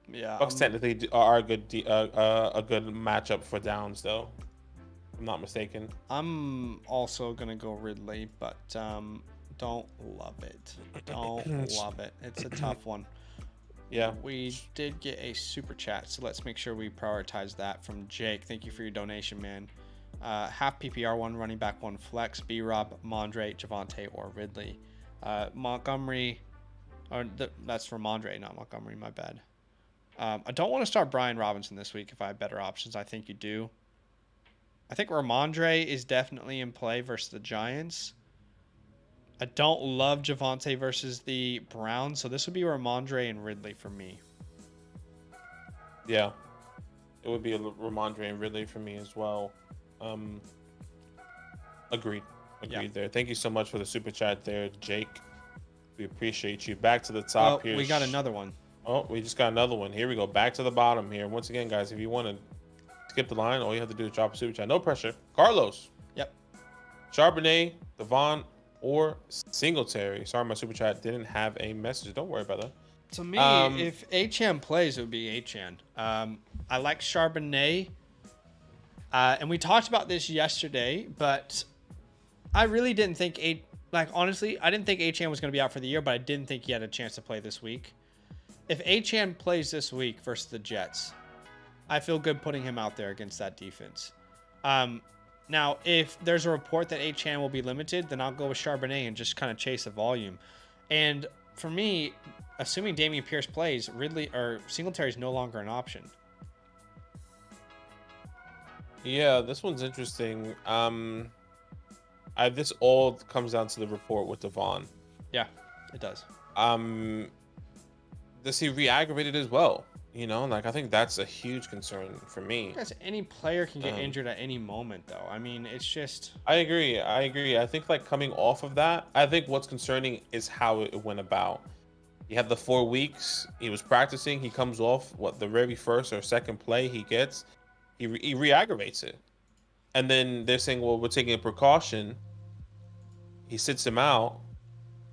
Yeah, Bucks technically are a good matchup for Downs, though. If I'm not mistaken. I'm also gonna go Ridley, but don't love it. Don't love it. It's a tough one. Yeah. We did get a super chat, so let's make sure we prioritize that from Jake. Thank you for your donation, man. Half PPR, 1 running back, 1 flex. B-Rob, Mondre, Javonte, or Ridley. Montgomery, that's for Mondre, not Montgomery. My bad. I don't want to start Brian Robinson this week if I have better options. I think you do. I think Ramondre is definitely in play versus the Giants. I don't love Javonte versus the Browns, so this would be Ramondre and Ridley for me. Yeah, it would be a Ramondre and Ridley for me as well. Agreed there. Thank you so much for the super chat there, Jake. We appreciate you. Back to the top here. We got another one. Oh, we just got another one. Here we go. Back to the bottom here. Once again, guys, if you want to skip the line, all you have to do is drop a super chat. No pressure. Carlos. Yep. Charbonnet, Devon, or Singletary. Sorry, my super chat didn't have a message. Don't worry about that. To me, if Achane plays, it would be Achane. I like Charbonnet. And we talked about this yesterday, but I really didn't think like honestly, I didn't think Achane was going to be out for the year, but I didn't think he had a chance to play this week. If Achane plays this week versus the Jets, I feel good putting him out there against that defense. Now, if there's a report that Achane will be limited, then I'll go with Charbonnet and just kind of chase the volume. And for me, assuming Dameon Pierce plays, Ridley or Singletary is no longer an option. Yeah, this one's interesting. This all comes down to the report with Devon. Yeah, it does. Does he re-aggravate it as well? You know, like I think that's a huge concern for me. Because any player can get injured at any moment, though. I mean, it's just. I agree. I think like coming off of that, I think what's concerning is how it went about. He had the 4 weeks. He was practicing. He comes off the very first or second play he gets. He re-aggravates it. And then they're saying, well, we're taking a precaution. He sits him out.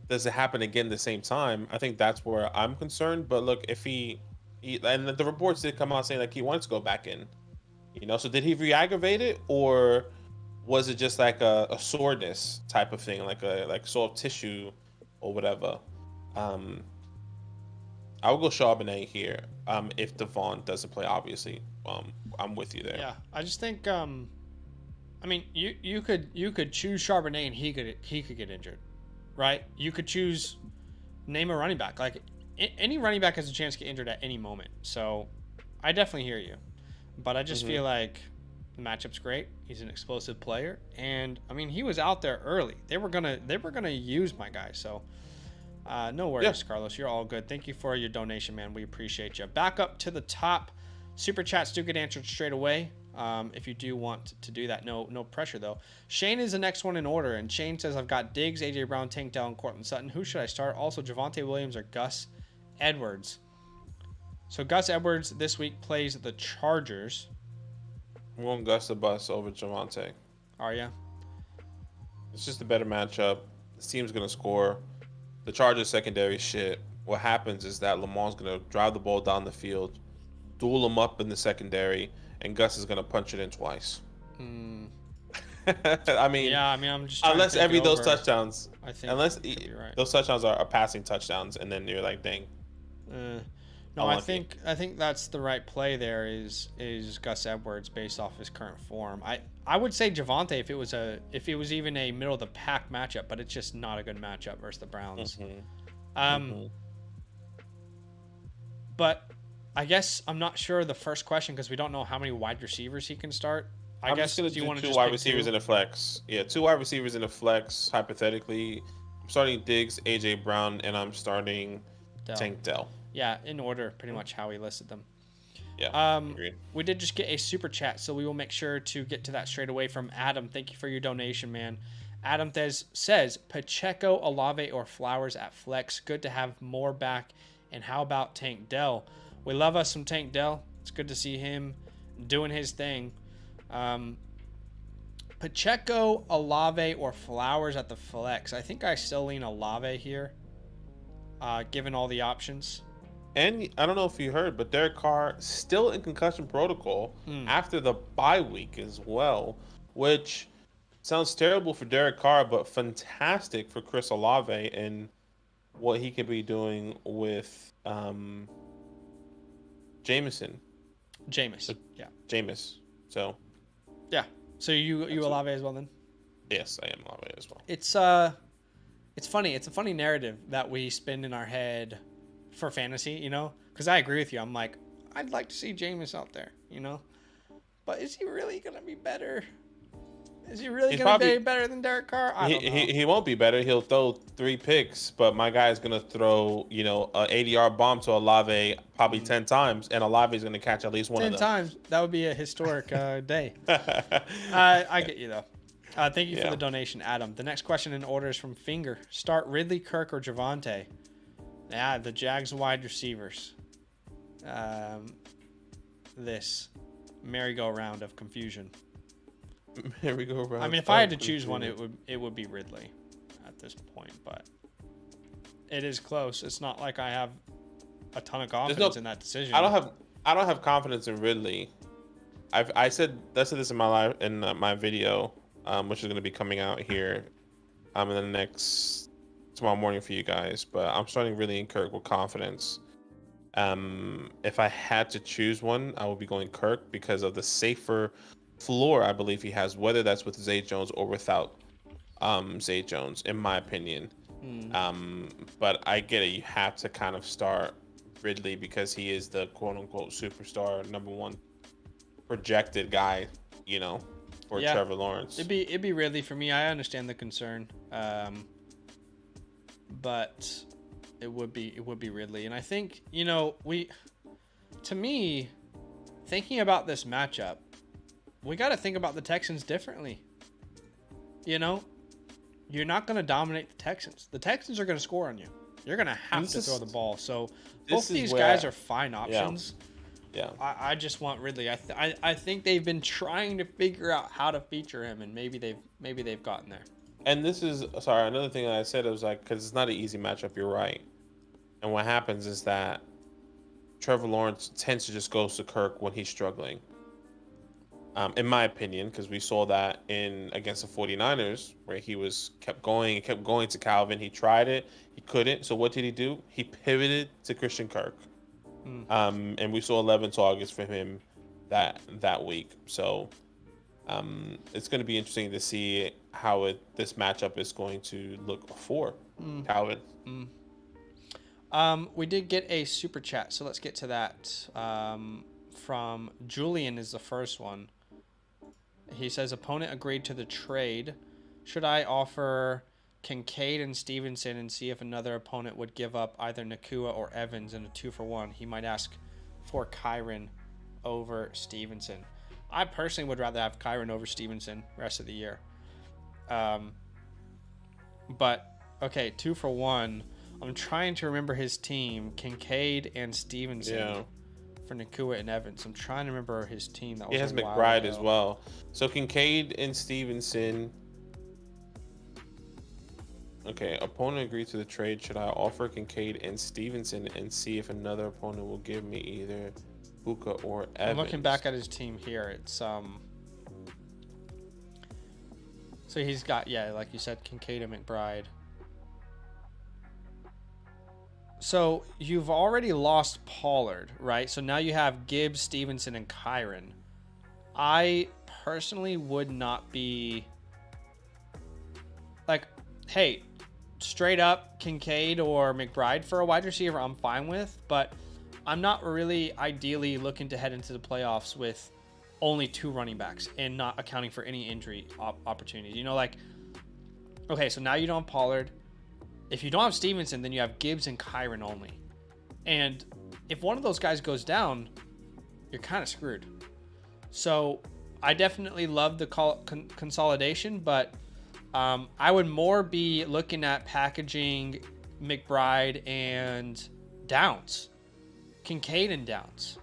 Does it happen again the same time? I think that's where I'm concerned. But look, if he and the reports did come out saying like he wants to go back in. You know, so did he re-aggravate it, or was it just like a soreness type of thing, like soft tissue or whatever? I will go Charbonnet here. If Devon doesn't play, obviously, I'm with you there. Yeah, I just think, I mean, you could choose Charbonnet and he could get injured, right? You could choose name a running back. Like any running back has a chance to get injured at any moment. So I definitely hear you, but I just feel like the matchup's great. He's an explosive player, and I mean he was out there early. They were gonna use my guy. So. No worries, Carlos. You're all good. Thank you for your donation, man. We appreciate you. Back up to the top. Super chats do get answered straight away. If you do want to do that, no pressure though. Shane is the next one in order, and Shane says, "I've got Diggs, AJ Brown, Tank Dell, and Cortland Sutton. Who should I start? Also, Javonte Williams or Gus Edwards." So Gus Edwards this week plays the Chargers. I'm going Gus the bus over Javonte. Are ya? It's just a better matchup. The team's gonna score. The Chargers secondary shit. What happens is that Lamar's gonna drive the ball down the field, duel him up in the secondary, and Gus is gonna punch it in twice. I mean, I'm just unless every those touchdowns. I think unless right. those touchdowns are passing touchdowns, and then you're like, dang. No, I think that's the right play. There is Gus Edwards based off his current form. I would say Javonte if it was even a middle of the pack matchup, but it's just not a good matchup versus the Browns. But I guess I'm not sure the first question because we don't know how many wide receivers he can start. I'm just gonna do two wide receivers in a flex. Yeah, 2 wide receivers in a flex. Hypothetically, I'm starting Diggs, AJ Brown, and I'm starting Tank Dell. Yeah, in order, pretty much how he listed them. Yeah, agreed. We did just get a super chat, so we will make sure to get to that straight away from Adam. Thank you for your donation, man. Adam says, Pacheco, Olave, or Flowers at flex. Good to have more back. And how about Tank Dell? We love us some Tank Dell. It's good to see him doing his thing. Pacheco, Olave, or Flowers at the flex. I think I still lean Olave here, given all the options. And I don't know if you heard, but Derek Carr still in concussion protocol after the bye week as well, which sounds terrible for Derek Carr, but fantastic for Chris Olave and what he could be doing with Jameis. Yeah. Jameis. So. Yeah. So you Olave as well then? Yes, I am Olave as well. It's funny. It's a funny narrative that we spin in our head for fantasy, you know, because I agree with you. I'm like, I'd like to see Jameis out there, you know, but is he really gonna be better? Is he really gonna be better than Derek Carr? I don't know. He won't be better. He'll throw 3 picks, but my guy is gonna throw, a 80-yard bomb to Olave probably 10 times, and Olave is gonna catch at least one of them. 10 times. That would be a historic day. I get you though. Thank you for the donation, Adam. The next question in order is from Finger. Start Ridley, Kirk, or Javonte? Yeah, the Jags wide receivers. This merry-go-round of confusion. Merry-go-round. I mean, if I had to choose one, it would be Ridley at this point, but it is close. It's not like I have a ton of confidence in that decision. I don't have confidence in Ridley. I said this in my video, which is going to be coming out here in the next tomorrow morning for you guys. But I'm starting really in Kirk with confidence. If I had to choose one, I would be going Kirk because of the safer floor I believe he has, whether that's with Zay Jones or without Zay Jones, in my opinion. But I get it. You have to kind of start Ridley because he is the quote unquote superstar, number one projected guy, for Trevor Lawrence. It'd be Ridley for me. I understand the concern, but it would be Ridley. And I think to me, thinking about this matchup, we got to think about the Texans differently. You're not going to dominate the Texans. The Texans are going to score on you. You're going to have to throw the ball. So both these guys are fine options. Yeah. I just want Ridley. I think they've been trying to figure out how to feature him, and maybe they've gotten there. And this is another thing that I said, it was like, because it's not an easy matchup. You're right. And what happens is that Trevor Lawrence tends to just go to Kirk when he's struggling. In my opinion, because we saw that against the 49ers, where he kept going to Calvin. He tried it, he couldn't. So what did he do? He pivoted to Christian Kirk. And we saw 11 targets for him that week. So it's going to be interesting to see how this matchup is going to look for Calvin. We did get a super chat, so let's get to that. From Julian is the first one. He says, opponent agreed to the trade. Should I offer Kincaid and Stevenson and see if another opponent would give up either Nakua or Evans in a 2-for-1? He might ask for Kyren over Stevenson. I personally would rather have Kyren over Stevenson rest of the year. But, okay, 2-for-1. I'm trying to remember his team. Kincaid and Stevenson. Yeah. For Nakua and Evans. I'm trying to remember his team. He has McBride as well. So Kincaid and Stevenson. Okay, opponent agreed to the trade. Should I offer Kincaid and Stevenson and see if another opponent will give me either Puka or Evans? I'm looking back at his team here. It's so he's got, like you said, Kincaid and McBride. So you've already lost Pollard, right? So now you have Gibbs, Stevenson, and Kyren. I personally would not be like, hey, straight up Kincaid or McBride for a wide receiver, I'm fine with, but I'm not really ideally looking to head into the playoffs with only 2 running backs and not accounting for any injury opportunities. Okay, so now you don't have Pollard. If you don't have Stevenson, then you have Gibbs and Kyren only. And if one of those guys goes down, you're kind of screwed. So I definitely love the consolidation, but I would more be looking at packaging McBride and Downs, Kincaid and Downs,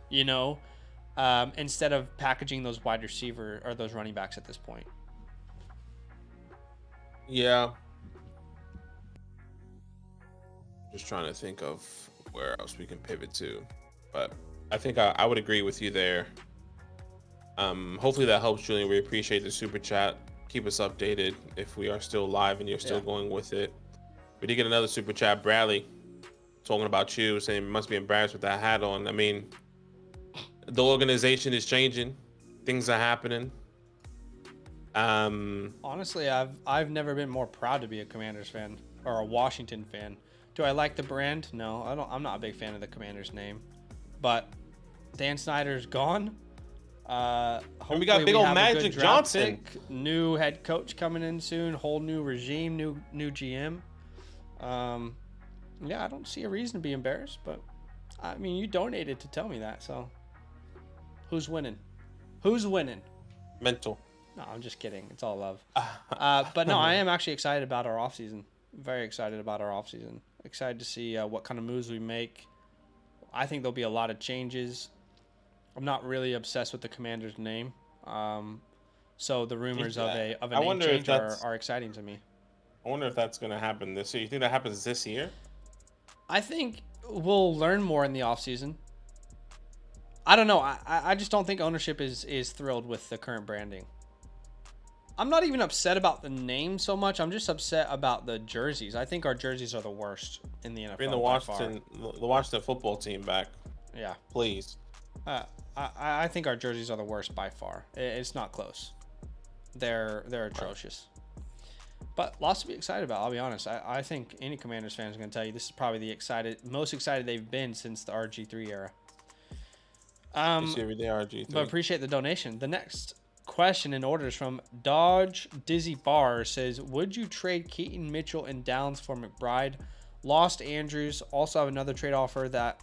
instead of packaging those wide receiver or those running backs at this point. Yeah. Just trying to think of where else we can pivot to, but I think I would agree with you there. Hopefully that helps, Julian. We appreciate the super chat. Keep us updated if we are still live and you're still going with it. We did get another super chat. Bradley talking about you, saying you must be embarrassed with that hat on. I mean, the organization is changing. Things are happening. Honestly, I've never been more proud to be a Commanders fan or a Washington fan. Do I like the brand? No, I don't. I'm not a big fan of the Commanders name, but Dan Snyder's gone. And we got big old Magic Johnson, new head coach coming in soon, whole new regime, new GM. I don't see a reason to be embarrassed, but I mean, you donated to tell me that, so who's winning? Who's winning? Mental. No, I'm just kidding. It's all love. But no, I am actually excited about our offseason. Very excited about our offseason. Excited to see what kind of moves we make. I think there'll be a lot of changes. I'm not really obsessed with the Commander's name. So the rumors of a name change are exciting to me. I wonder if that's going to happen this year. You think that happens this year? I think we'll learn more in the offseason. I don't know. I just don't think ownership is thrilled with the current branding. I'm not even upset about the name so much. I'm just upset about the jerseys. I think our jerseys are the worst in the NFL. Bring the Washington football team back. Yeah, please. I think our jerseys are the worst by far. It's not close. They're atrocious. But lots to be excited about. I'll be honest. I think any Commanders fan is going to tell you this is probably the most excited they've been since the RG3 era. Every day RG3. But appreciate the donation. The next question in order is from Dodge Dizzy Bar. Says, would you trade Keaton, Mitchell, and Downs for McBride? Lost Andrews. Also have another trade offer that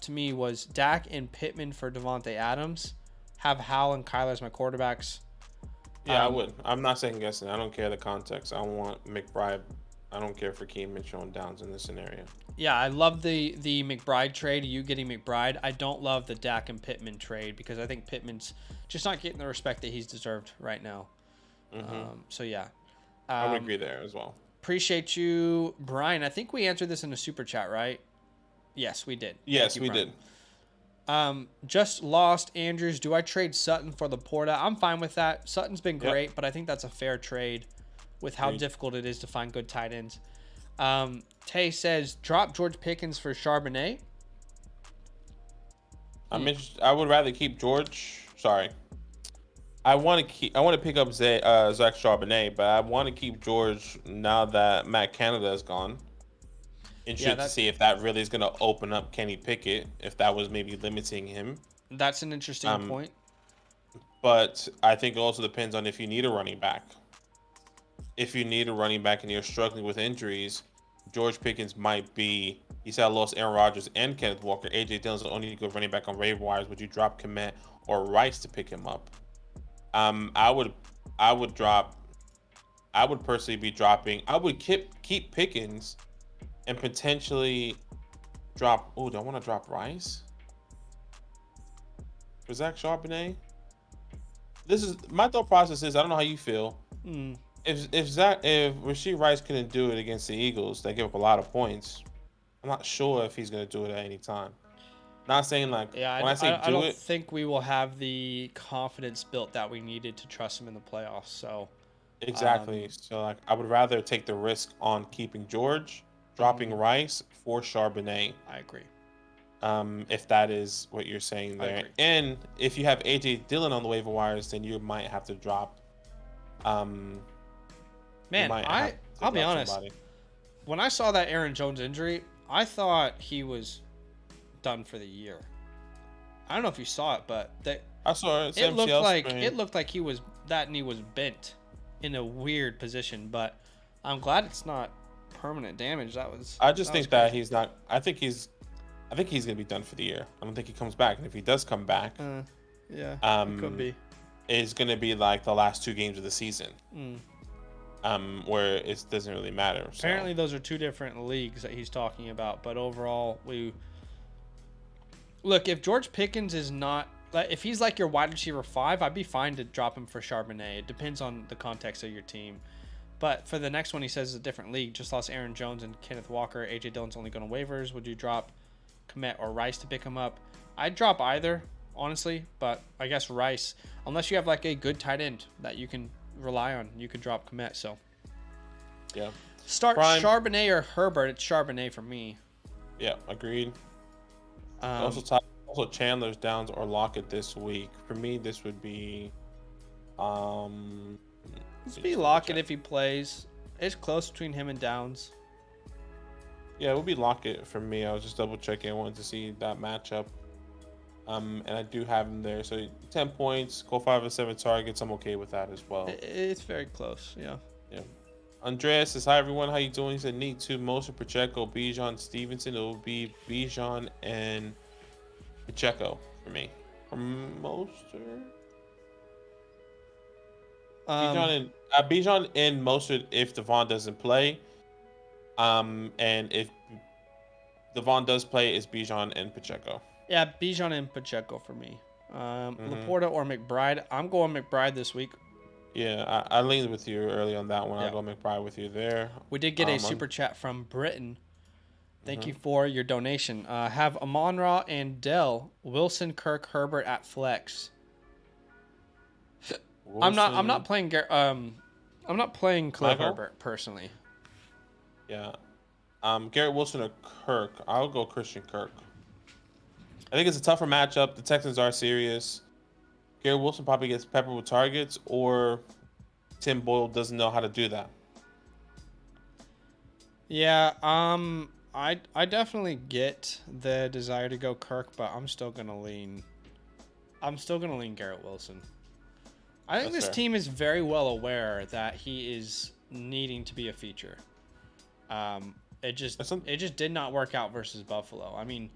to me was Dak and Pittman for Devontae Adams. Have Howell and Kyler as my quarterbacks. Yeah, I would. I'm not second guessing. I don't care the context. I want McBride. I don't care for Keaton, Mitchell, and Downs in this scenario. Yeah, I love the McBride trade. You getting McBride. I don't love the Dak and Pittman trade because I think Pittman's just not getting the respect that he's deserved right now. So yeah, I would agree there as well. Appreciate you, Brian. I think we answered this in a super chat, right? Yes, we did. Yes, we did. Just lost Andrews. Do I trade Sutton for Laporta? I'm fine with that. Sutton's been great, but I think that's a fair trade with how difficult it is to find good tight ends. Tay says, drop George Pickens for Charbonnet. I would rather keep George. Sorry. I want to pick up Zach Charbonnet, but I want to keep George now that Matt Canada is gone. Interested to see if that really is going to open up Kenny Pickett, if that was maybe limiting him. That's an interesting point. But I think it also depends on if you need a running back. If you need a running back and you're struggling with injuries, George Pickens might be. He said I lost Aaron Rodgers and Kenneth Walker. AJ Dillon's the only good running back on waiver wires. Would you drop Kmet or Rice to pick him up? I would personally be dropping. I would keep Pickens and potentially drop. Oh, do I want to drop Rice for Zach Charbonnet? This is my thought process. I don't know how you feel. If Rashee Rice couldn't do it against the Eagles, they give up a lot of points. I'm not sure if he's gonna do it at any time. Not saying I don't think we will have the confidence built that we needed to trust him in the playoffs. So exactly. So I would rather take the risk on keeping George, dropping Rice for Charbonnet. I agree. If that is what you're saying there, and if you have AJ Dillon on the waiver wires, then you might have to drop. Man, I'll be honest. Somebody. When I saw that Aaron Jones injury, I thought he was done for the year. I don't know if you saw it, but I saw it. It looked like that knee was bent in a weird position. But I'm glad it's not permanent damage. I think that he's not. I think he's gonna be done for the year. I don't think he comes back. And if he does come back, it could be. It's gonna be like the last 2 games of the season. Where it doesn't really matter. Apparently, those are 2 different leagues that he's talking about. But overall, look, if George Pickens is not, if he's like your wide receiver 5, I'd be fine to drop him for Charbonnet. It depends on the context of your team. But for the next one, he says it's a different league. Just lost Aaron Jones and Kenneth Walker. AJ Dillon's only going to waivers. Would you drop Kmet or Rice to pick him up? I'd drop either, honestly. But I guess Rice, unless you have like a good tight end that you can rely on, you could drop Kmet. So yeah, start Charbonnet or Herbert. It's Charbonnet for me. Yeah, agreed. Also Chandler's Downs or Lockett this week. For me, this would be Lockett if he plays. It's close between him and Downs. Yeah, it would be Lockett for me. I was just double checking. I wanted to see that matchup. And I do have him there. So 10 points, go 5 or 7 targets. I'm okay with that as well. It's very close. Yeah. Andreas says, hi everyone, how you doing? He said, need 2 Mostert, Pacheco, Bijan, Stevenson. It will be Bijan and Pacheco for me. From Mostert? Bijan and Mostert if Devon doesn't play. And if Devon does play, it's Bijan and Pacheco. Yeah, Bijan and Pacheco for me. Laporta or McBride. I'm going McBride this week. Yeah, I leaned with you early on that one. I'll go McBride with you there. We did get a super chat from Britain. Thank you for your donation. Have Amon-Ra and Dell, Wilson, Kirk, Herbert at flex. I'm Wilson, not playing. I'm not playing Khalil Michael? Herbert personally. Yeah. Garrett Wilson or Kirk? I'll go Christian Kirk. I think it's a tougher matchup. The Texans are serious. Garrett Wilson probably gets peppered with targets, or Tim Boyle doesn't know how to do that. Yeah. I definitely get the desire to go Kirk, but I'm still gonna lean Garrett Wilson. I think That's this fair. team is very well aware that he is needing to be a feature. It just did not work out versus Buffalo. I mean,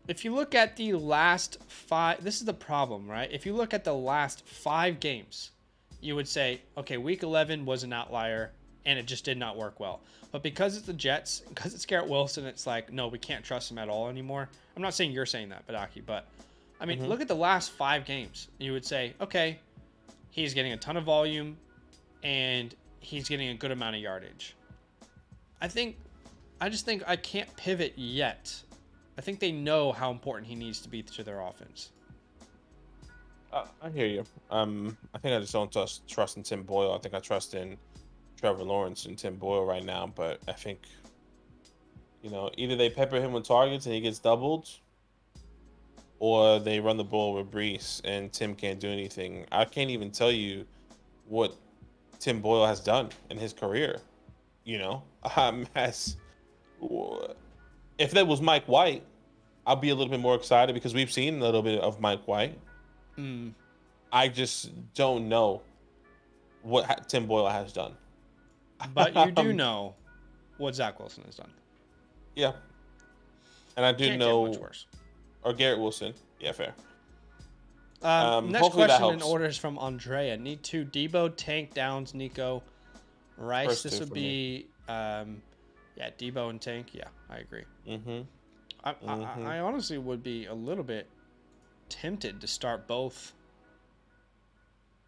if you look at the last 5, this is the problem, right? If you look at the last 5 games, you would say, okay, week 11 was an outlier and it just did not work well. But because it's the Jets, because it's Garrett Wilson, it's like, no, we can't trust him at all anymore. I'm not saying you're saying that, Badaki, but I mean, look at the last 5 games. You would say, okay, he's getting a ton of volume and he's getting a good amount of yardage. I just think I can't pivot yet. I think they know how important he needs to be to their offense. I hear you. I think I just don't trust in Tim Boyle. I think I trust in Trevor Lawrence and Tim Boyle right now. But I think, either they pepper him with targets and he gets doubled, or they run the ball with Brees and Tim can't do anything. I can't even tell you what Tim Boyle has done in his career. As if that was Mike White, I'll be a little bit more excited because we've seen a little bit of Mike White. I just don't know what Tim Boyle has done. But you do know what Zach Wilson has done. Yeah. And I do Can't know. get much worse. Or Garrett Wilson. Yeah, fair. Next hopefully that question in helps. order is from Andrea. Need 2 Debo, Tank, Downs, Nico, Rice. First This 2 would for be, Debo and Tank. Yeah, I agree. Mm-hmm. I honestly would be a little bit tempted to start both.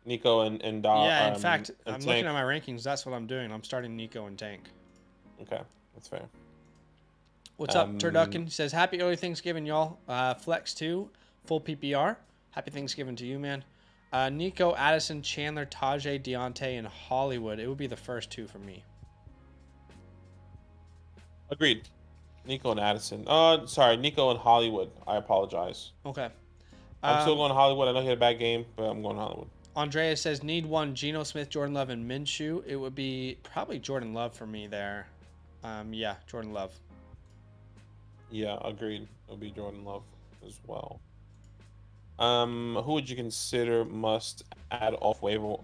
Nico and Yeah, in fact, and I'm Tank. looking at my rankings. That's what I'm doing. I'm starting Nico and Tank. Okay, that's fair. What's up, Turducken? He says, happy early Thanksgiving, y'all. Flex 2, full PPR. Happy Thanksgiving to you, man. Nico, Addison, Chandler, Tajay, Deontay, and Hollywood. It would be the first 2 for me. Agreed. Nico and Addison. Sorry, Nico and Hollywood. I apologize. Okay. I'm still going Hollywood. I know he had a bad game, but I'm going Hollywood. Andrea says, need 1, Geno Smith, Jordan Love, and Minshew. It would be probably Jordan Love for me there. Yeah, Jordan Love. Yeah, agreed. It'll be Jordan Love as well. Who would you consider must add off waiver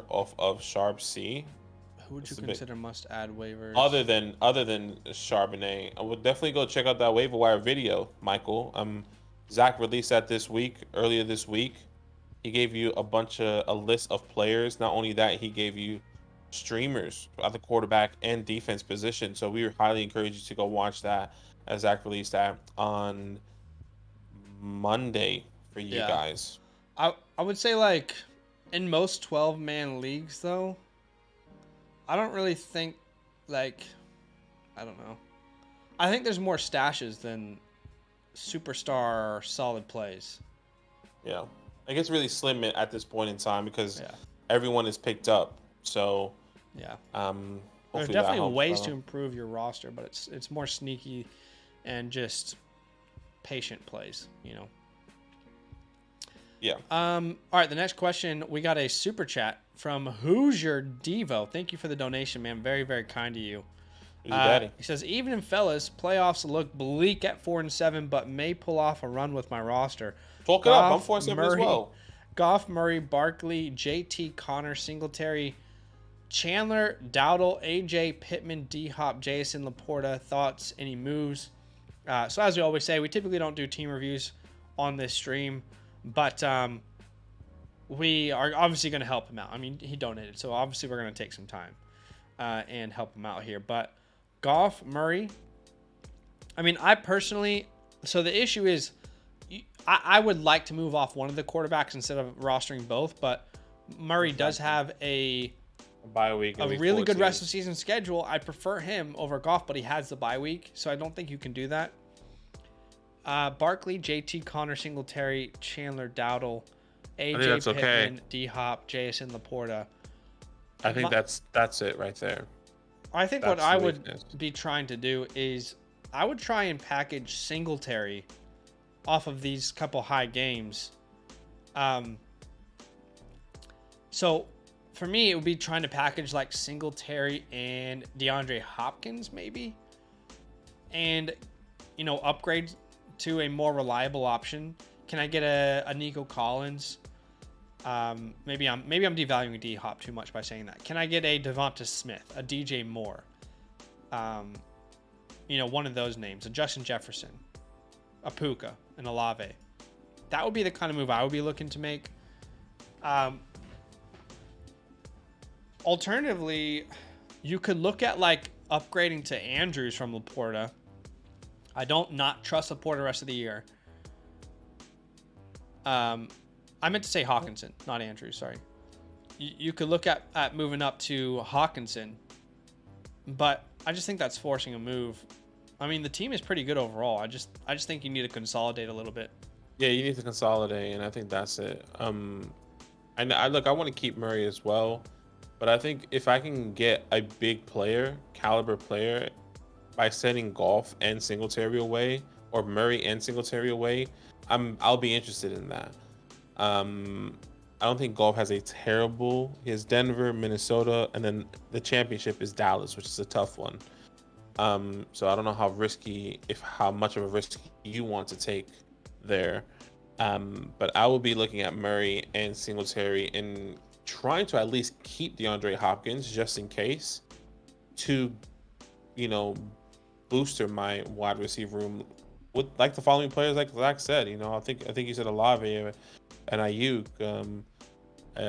off of Sharp C? Who would you consider must add waivers? Other than Charbonnet, I would definitely go check out that waiver wire video, Michael. Zach released that earlier this week. He gave you a list of players. Not only that, he gave you streamers at the quarterback and defense position. So we highly encourage you to go watch that, as Zach released that on Monday for you guys. I would say, like, in most 12-man leagues, though, I don't really think, like, I don't know. I think there's more stashes than superstar solid plays. Yeah. It gets really slim at this point in time because everyone is picked up. So, yeah. There's definitely ways to improve your roster, but it's more sneaky and just patient plays, Yeah. All right, the next question, we got a super chat from Hoosier Devo. Thank you for the donation, man. Very, very kind to you. Daddy. He says, evening, fellas. Playoffs look bleak at 4-7, but may pull off a run with my roster. Talk it up. I'm 4-7 as well. Goff, Murray, Barkley, JT, Connor, Singletary, Chandler, Dowdle, AJ, Pittman, D-Hop, Jason, Laporta. Thoughts? Any moves? So as we always say, we typically don't do team reviews on this stream, but we are obviously going to help him out. I mean, he donated, so obviously we're going to take some time and help him out here. But Goff, Murray, I mean, I personally, so the issue is I would like to move off one of the quarterbacks instead of rostering both, but Murray does have a bye week, a really good rest of season schedule. I prefer him over Goff, but he has the bye week, so I don't think you can do that. Barkley, JT, Connor, Singletary, Chandler, Dowdle, I think AJ that's okay. Pittman, D Hop, Jason Laporta. I think that's it right there. I think That's what I the would weakness. be trying to do is I would try and package Singletary off of these couple high games. So for me, it would be trying to package like Singletary and DeAndre Hopkins maybe, and upgrade to a more reliable option. Can I get a Nico Collins? Maybe I'm devaluing D Hop too much by saying that. Can I get a Devonta Smith, a DJ Moore? One of those names, a Justin Jefferson, a Puka, an Olave. That would be the kind of move I would be looking to make. Alternatively, you could look at like upgrading to Andrews from Laporta. I don't not trust Laporta the rest of the year. I meant to say Hawkinson, not Andrews. Sorry. You could look at moving up to Hawkinson, but I just think that's forcing a move. I mean, the team is pretty good overall. I just think you need to consolidate a little bit. Yeah, you need to consolidate, and I think that's it. I want to keep Murray as well, but I think if I can get a big caliber player, by sending Goff and Singletary away, or Murray and Singletary away, I'll be interested in that. I don't think Goff has a terrible. He has Denver, Minnesota, and then the championship is Dallas, which is a tough one. So I don't know how much of a risk you want to take there. But I will be looking at Murray and Singletary and trying to at least keep DeAndre Hopkins just in case to, booster my wide receiver room with like the following players, like Zach said. I think you said Olave and Ayuk,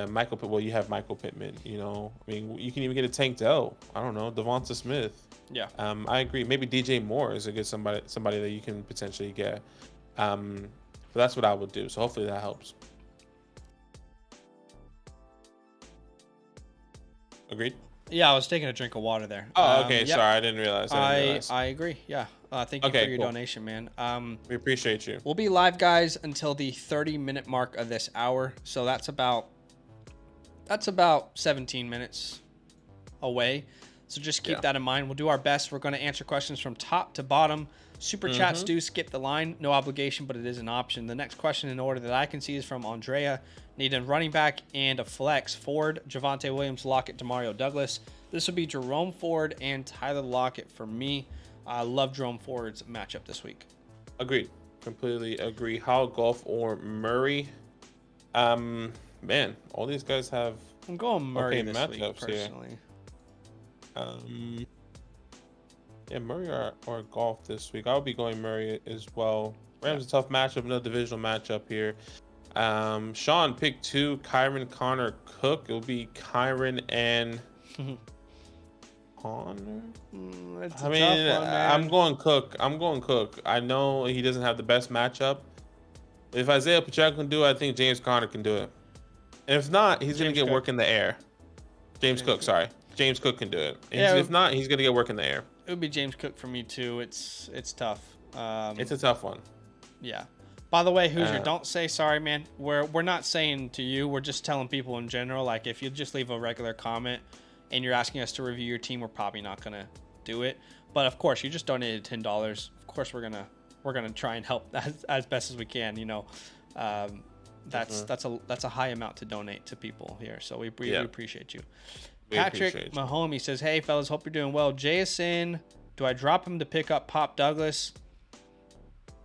Michael. Well, you have Michael Pittman. I mean, you can even get a Tank Dell. I don't know, Devonta Smith. Yeah. I agree. Maybe DJ Moore is a good somebody that you can potentially get. But that's what I would do. So hopefully that helps. Agreed. Yeah, I was taking a drink of water there. Oh, okay. Yep. Sorry, I didn't realize. I agree. Yeah. Thank you for your donation, man. We appreciate you. We'll be live, guys, until the 30-minute mark of this hour. So that's about 17 minutes away. So just keep that in mind. We'll do our best. We're going to answer questions from top to bottom. Super chats do skip the line. No obligation, but it is an option. The next question in order that I can see is from Andrea. Need a running back and a flex. Ford, Javonte Williams, Lockett, Demario Douglas. This would be Jerome Ford and Tyler Lockett for me. I love Jerome Ford's matchup this week. Agreed. Completely agree. How, Goff, or Murray? Man, all these guys have. I'm going Murray this week, personally. Yeah, Murray or Goff this week. I'll be going Murray as well. Rams a tough matchup, another divisional matchup here. Sean picked 2, Kyron, Connor, Cook. It'll be Kyron and Connor. I'm going Cook. I know he doesn't have the best matchup. If Isaiah Pacheco can do it, I think James Conner can do it. And if not, he's going to get work in the air. James Cook can do it. If not, he's going to get work in the air. It would be James Cook for me too. It's tough. It's a tough one. Yeah. By the way, Hoosier, don't say sorry, man. We're not saying to you. We're just telling people in general. Like, if you just leave a regular comment and you're asking us to review your team, we're probably not gonna do it. But of course, you just donated $10. Of course, we're gonna try and help as best as we can. That's a high amount to donate to people here. So we appreciate you. Patrick Mahomey says, "Hey fellas, hope you're doing well. JSN, do I drop him to pick up Pop Douglas?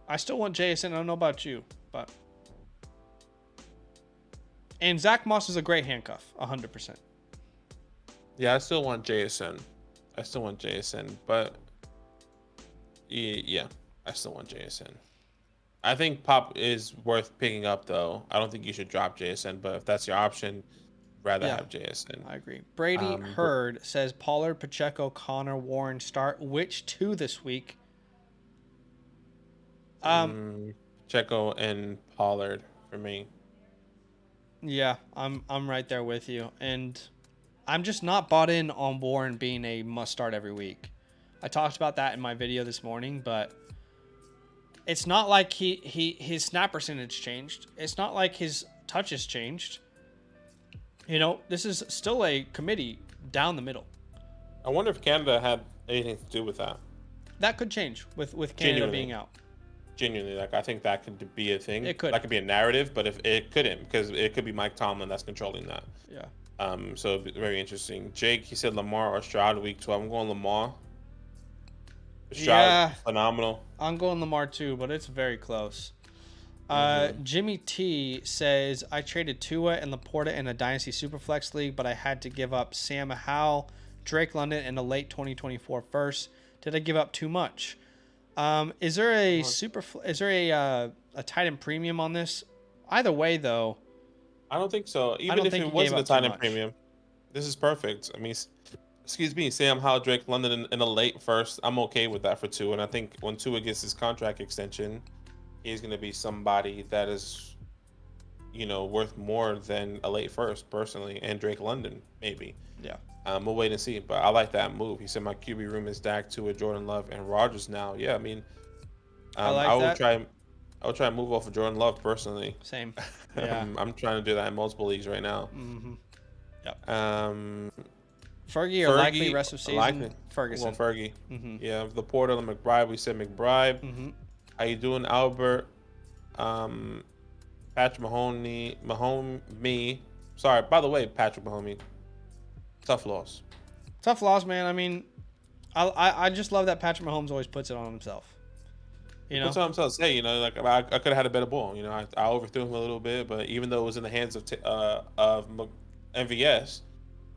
I still want JSN. I don't know about you, but and Zach Moss is a great handcuff, 100%. Yeah, I still want JSN. But yeah, I still want JSN. I think Pop is worth picking up though. I don't think you should drop JSN, but if that's your option, rather have JSN. I agree. Brady Hurd says Pollard, Pacheco, Connor, Warren start. Which 2 this week? Pacheco and Pollard for me. Yeah, I'm right there with you, and I'm just not bought in on Warren being a must start every week. I talked about that in my video this morning, but It's not like his snap percentage changed. It's not like his touches changed. This is still a committee down the middle. I wonder if Canada had anything to do with that. That could change with Canada being out. Genuinely, like I think that could be a thing. It could. That could be a narrative, but if it couldn't, because it could be Mike Tomlin that's controlling that. Yeah. So very interesting. Jake, he said Lamar or Stroud week 12. I'm going Lamar. Stroud, phenomenal. I'm going Lamar too, but it's very close. Jimmy T says, I traded Tua and Laporta in a Dynasty Superflex League, but I had to give up Sam Howell, Drake London, and a late 2024 first. Did I give up too much? Is there a tight end premium on this? Either way, though. I don't think so. Even if it wasn't a tight end premium, this is perfect. I mean, excuse me, Sam Howell, Drake London in a late first. I'm okay with that for Tua. And I think when Tua gets his contract extension, he's going to be somebody that is, worth more than a late first, personally, and Drake London, maybe. Yeah. We'll wait and see. But I like that move. He said my QB room is Dak, Tua, Jordan Love, and Rodgers now. Yeah, I mean, I would try and move off of Jordan Love personally. Same. Yeah. I'm trying to do that in multiple leagues right now. Mm-hmm. Yep. Fergie or likely rest of season? Likely. Ferguson. Well, Fergie. Mm-hmm. Yeah, the Porter, the McBride. We said McBride. Mm-hmm. How you doing, Albert? Patrick Mahomey. Sorry, by the way, Patrick Mahomey. Tough loss. Tough loss, man. I mean, I just love that Patrick Mahomes always puts it on himself. Puts it on himself. Hey, like I could have had a better ball. I overthrew him a little bit, but even though it was in the hands of MVS,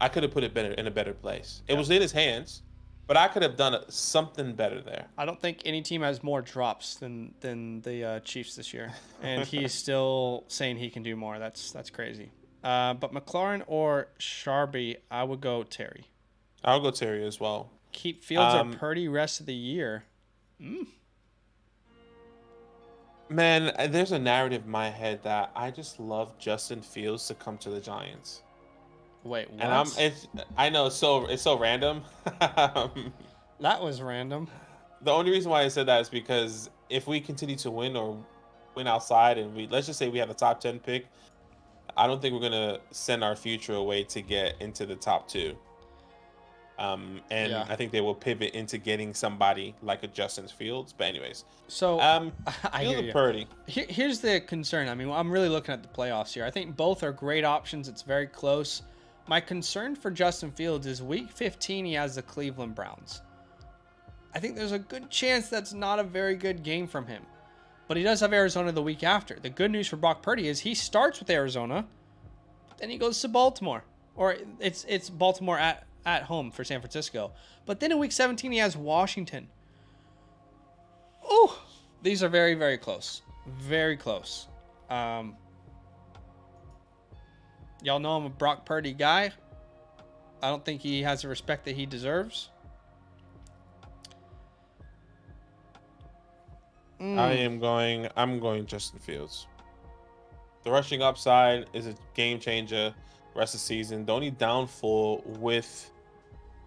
I could have put it in a better place. It was in his hands, but I could have done something better there. I don't think any team has more drops than the Chiefs this year, and he's still saying he can do more. That's crazy. But McLaurin or Sharby, I would go Terry. I'll go Terry as well. Keep Fields or Purdy rest of the year. Man, there's a narrative in my head that I just love Justin Fields to come to the Giants. Wait, what? And I know it's so random. That was random. The only reason why I said that is because if we continue to win or win outside, and let's just say we have a top 10 pick, I don't think we're gonna send our future away to get into the top 2. I think they will pivot into getting somebody like a Justin Fields. But anyways, so I hear you. Purdy. Here's the concern. I mean, I'm really looking at the playoffs here. I think both are great options. It's very close. My concern for Justin Fields is week 15 he has the Cleveland Browns. I think there's a good chance that's not a very good game from him. But he does have Arizona the week after. The good news for Brock Purdy is he starts with Arizona, but then he goes to Baltimore. Or it's Baltimore at home for San Francisco. But then in week 17 he has Washington. Oh, these are very, very close. Very close. Y'all know I'm a Brock Purdy guy. I don't think he has the respect that he deserves. I'm going Justin Fields. The rushing upside is a game changer rest of the season. The only downfall with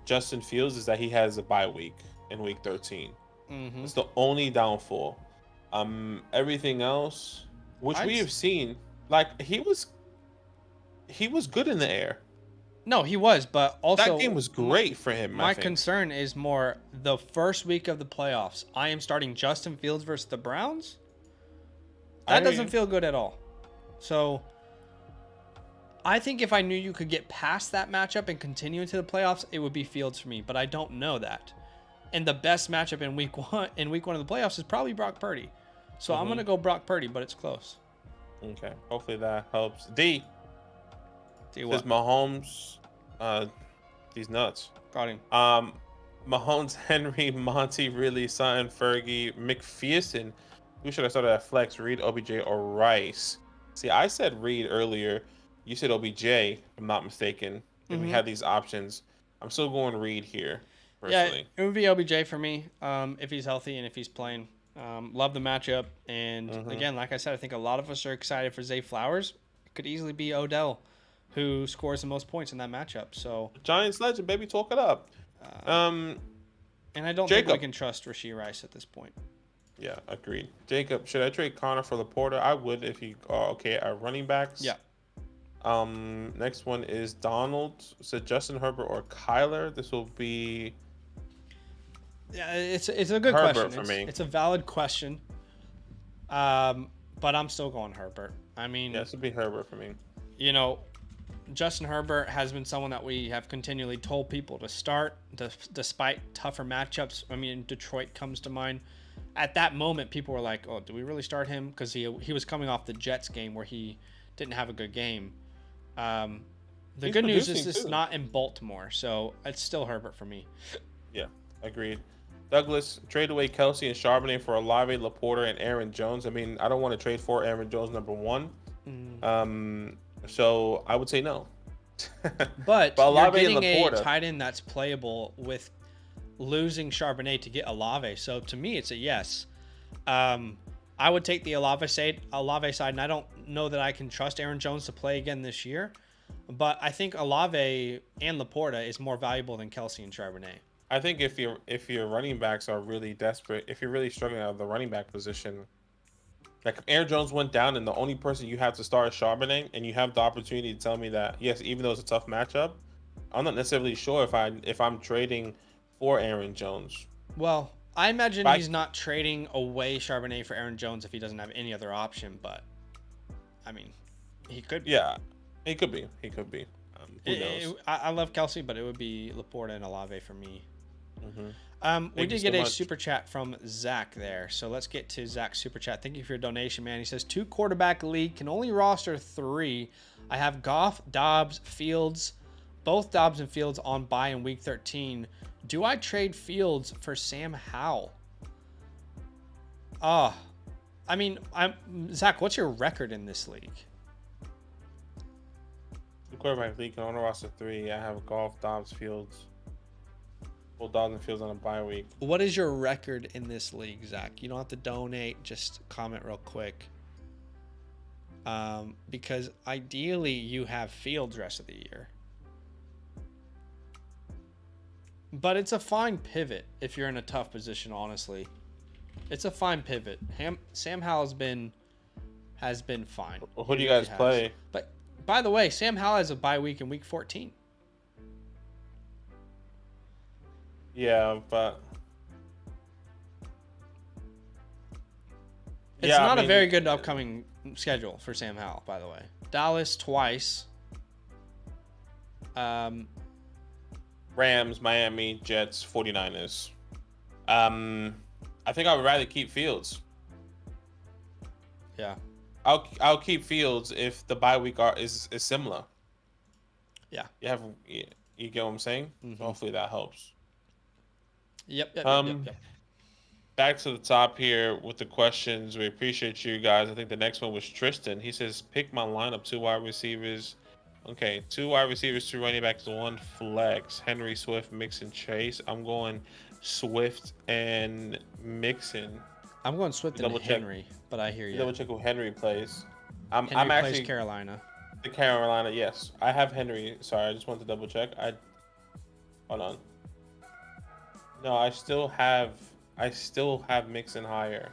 Justin Fields is that he has a bye week in week 13. Mm-hmm. It's the only downfall. Everything else, which we have seen, like he was good in the air. No, he was, but also that game was great for him. My concern is more the first week of the playoffs. I am starting Justin Fields versus the Browns. That doesn't feel good at all. So I think if I knew you could get past that matchup and continue into the playoffs, it would be Fields for me, but I don't know that. And the best matchup in week one of the playoffs is probably Brock Purdy. So I'm going to go Brock Purdy, but it's close. Okay. Hopefully that helps. D what? Mahomes, he's nuts. Got him. Mahomes, Henry, Monty, really, Sutton, Fergie, McPherson. Who should I start at flex? Reed, OBJ, or Rice? See, I said Reed earlier. You said OBJ, if I'm not mistaken. And we had these options. I'm still going Reed here, personally. Yeah, it would be OBJ for me if he's healthy and if he's playing. Love the matchup. And again, like I said, I think a lot of us are excited for Zay Flowers. It could easily be Odell, who scores the most points in that matchup. So Giants legend, baby, talk it up. And I don't think we can trust Rashee Rice at this point. Yeah, agreed. Jacob, should I trade Connor for Laporta? I would if you are okay at running backs. Yeah. Next one is Donald. Said Justin Herbert or Kyler. This will be Yeah, it's a good Herbert question. for me. It's a valid question. But I'm still going Herbert. I mean, Yeah, this will be Herbert for me. you know, Justin Herbert has been someone that we have continually told people to start despite tougher matchups. I mean, Detroit comes to mind. At that moment, people were like, "Oh, do we really start him?" Because he was coming off the Jets game where he didn't have a good game. The He's good news is producing, it's too. not in Baltimore, so it's still Herbert for me. Yeah, agreed. Douglas, trade away Kelsey and Charbonnet for Olave, Laporta, and Aaron Jones. I mean, I don't want to trade for Aaron Jones, number one. So I would say no. But you're Olave and getting a Laporta. tight end that's playable with losing Charbonnet to get Olave. So to me, it's a yes. I would take the Olave side, and I don't know that I can trust Aaron Jones to play again this year. But I think Olave and Laporta is more valuable than Kelsey and Charbonnet. I think if your running backs are really desperate, if you're really struggling out of the running back position, like if Aaron Jones went down and the only person you have to start is Charbonnet, and you have the opportunity to tell me that yes, even though it's a tough matchup, I'm not necessarily sure if I'm trading for Aaron Jones. Well, I imagine But he's not trading away Charbonnet for Aaron Jones if he doesn't have any other option. But I mean, he could. Yeah, he could be. He could be. Who knows? I love Kelsey, but it would be Laporta and Olave for me. Mm-hmm. We Thank you did get so a much. super chat from Zach there. So let's get to Zach's super chat. Thank you for your donation, man. He says, 2 quarterback league, can only roster 3. I have Goff, Dobbs, Fields, both Dobbs and Fields on bye in week 13. Do I trade Fields for Sam Howell? I mean, Zach, what's your record in this league? The quarterback league can only roster 3. I have Golf, Dobbs, Fields. Well, Dobbs and Fields on a bye week. What is your record in this league, Zach? You don't have to donate. Just comment real quick. Because ideally you have Fields rest of the year. But it's a fine pivot if you're in a tough position, honestly. It's a fine pivot. Sam Howell has been fine. Who do you guys play? But by the way, Sam Howell has a bye week in week 14. Yeah, but It's not a very good upcoming schedule for Sam Howell, by the way. Dallas twice. Rams, Miami, Jets, 49ers. I think I would rather keep Fields. Yeah. I'll keep Fields if the bye week is similar. Yeah. You get what I'm saying? Mm-hmm. Hopefully that helps. Yep. Back to the top here with the questions. We appreciate you guys. I think the next one was Tristan. He says, pick my lineup, 2 wide receivers. Okay, 2 wide receivers, 2 running backs, 1 flex. Henry, Swift, Mixon, Chase. I'm going Swift and Mixon. I'm going Swift and Double check. Henry, but I hear you. Double check who Henry plays. I'm Henry plays actually Carolina. the Carolina. Yes, I have Henry. Sorry, I just wanted to double check. Hold on. No, I still have Mixon higher.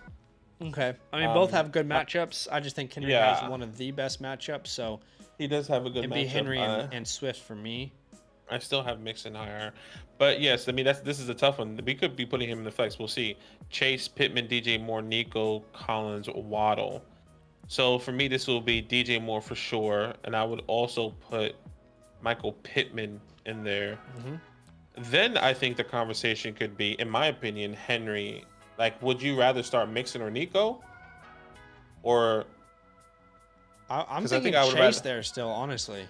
Okay. I mean, both have good matchups. I just think Henry has one of the best matchups, so He does have a good it'd matchup. be Henry and Swift for me. I still have Mixon higher, but yes, I mean this is a tough one. We could be putting him in the flex. We'll see. Chase, Pittman, DJ Moore, Nico, Collins, Waddle. So for me, this will be DJ Moore for sure, and I would also put Michael Pittman in there. Mm-hmm. Then I think the conversation could be, in my opinion, Henry. Like, would you rather start Mixon or Nico? Or I'm 'cause I thinking think I would Chase rather- there still, honestly.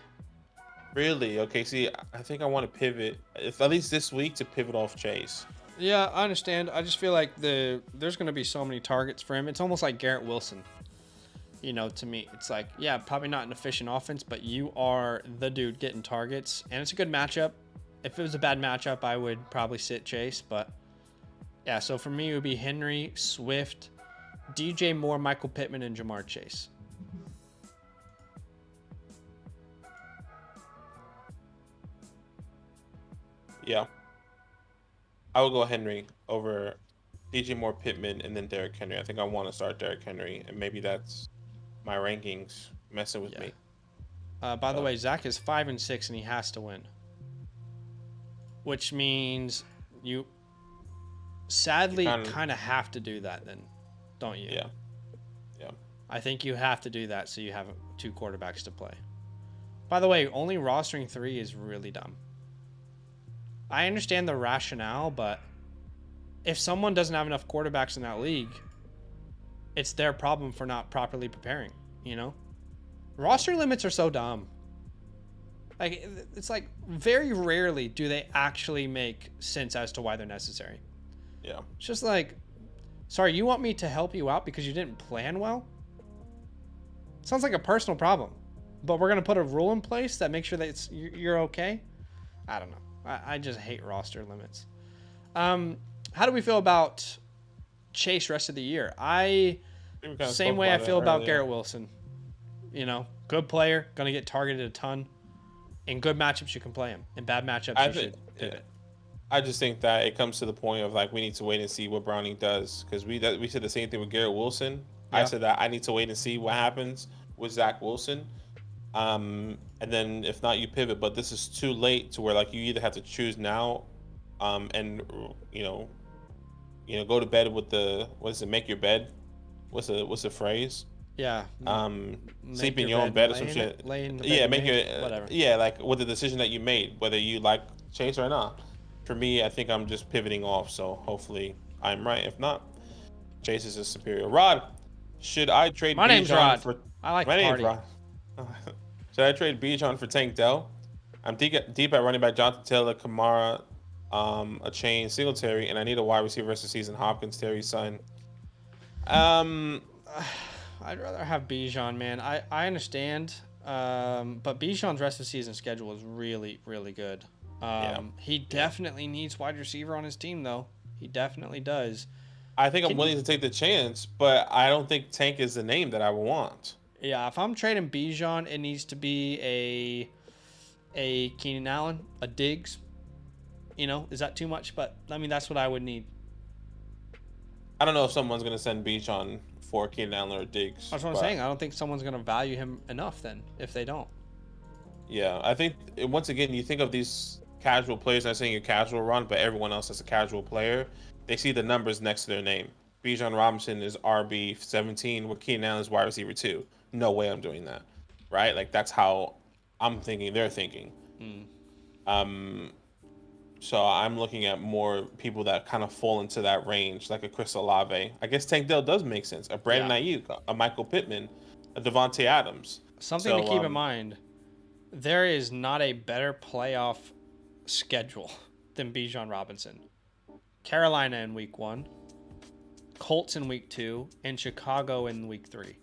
really? Okay, see, I think I want to pivot, if at least this week, to pivot off Chase. Yeah, I understand. I just feel like there's going to be so many targets for him. It's almost like Garrett Wilson. You know, to me, it's like, yeah, probably not an efficient offense, but you are the dude getting targets, and it's a good matchup. If it was a bad matchup, I would probably sit Chase, but yeah, so for me, it would be Henry, Swift, DJ Moore, Michael Pittman, and Jamar Chase. Yeah. I would go Henry over DJ Moore, Pittman, and then Derrick Henry. I think I want to start Derrick Henry, and maybe that's my rankings messing with me. By the way, Zach is 5-6, and he has to win, which means you sadly kind of have to do that, then, don't you? Yeah. I think you have to do that so you have 2 quarterbacks to play. By the way, only rostering 3 is really dumb. I understand the rationale, but if someone doesn't have enough quarterbacks in that league, it's their problem for not properly preparing, you know? Roster limits are so dumb. Like, it's like very rarely do they actually make sense as to why they're necessary. Yeah. It's just like, sorry, you want me to help you out because you didn't plan well? Sounds like a personal problem. But we're going to put a rule in place that makes sure that you're okay? I don't know. I just hate roster limits. How do we feel about Chase rest of the year? Same way I feel about Garrett Wilson. You know, good player, going to get targeted a ton. In good matchups, you can play him. In bad matchups, you should pivot. I just think that it comes to the point of, like, we need to wait and see what Browning does. Because we said the same thing with Garrett Wilson. Yeah. I said that I need to wait and see what happens with Zach Wilson. And then if not, you pivot. But this is too late to where, like, you either have to choose now and, go to bed with make your bed? What's the phrase? Yeah. Sleep in your own bed or some shit. Lay in the bed, whatever. Yeah, like with the decision that you made, whether you like Chase or not. For me, I think I'm just pivoting off. So hopefully I'm right. If not, Chase is a superior. Rod, should I trade? My name's Rod. I like my party. name's Rod. Should I trade Bijan for Tank Dell? I'm deep at running back Jonathan Taylor, Kamara, a chain Singletary, and I need a wide receiver rest of the season. Hopkins, Terry, Son. I'd rather have Bijan, man. I understand, but Bijan's rest of the season schedule is really, really good. He definitely needs wide receiver on his team, though. He definitely does. I think I'm willing to take the chance, but I don't think Tank is the name that I would want. Yeah, if I'm trading Bijan, it needs to be a Keenan Allen, a Diggs. You know, is that too much? But, I mean, that's what I would need. I don't know if someone's going to send Bijan for Keenan Allen or Diggs. That's what I'm saying. I don't think someone's going to value him enough then if they don't. Yeah, I think, once again, you think of these casual players, not saying a casual run, but everyone else is a casual player. They see the numbers next to their name. Bijan Robinson is RB17 with Keenan Allen is wide receiver 2. No way I'm doing that, right? Like, that's how I'm thinking they're thinking. So I'm looking at more people that kind of fall into that range, like a Chris Olave. I guess Tank Dell does make sense. A Brandon Ayuk, a Michael Pittman, a Devontae Adams. Something to keep in mind, there is not a better playoff schedule than Bijan Robinson. Carolina in week 1, Colts in week 2, and Chicago in week 3.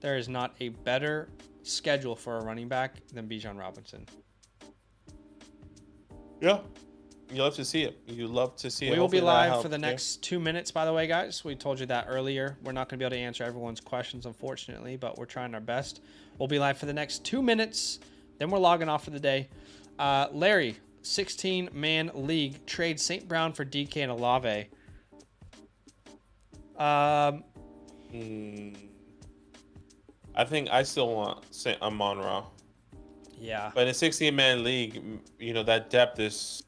There is not a better schedule for a running back than Bijan Robinson. Yeah. You love to see it. You love to see it. We will be live for the next 2 minutes, by the way, guys. We told you that earlier. We're not going to be able to answer everyone's questions, unfortunately, but we're trying our best. We'll be live for the next 2 minutes. Then we're logging off for the day. Larry, 16-man league, trade St. Brown for DK and Olave. I think I still want Amon-Ra. Yeah. But in a 16-man league, that depth is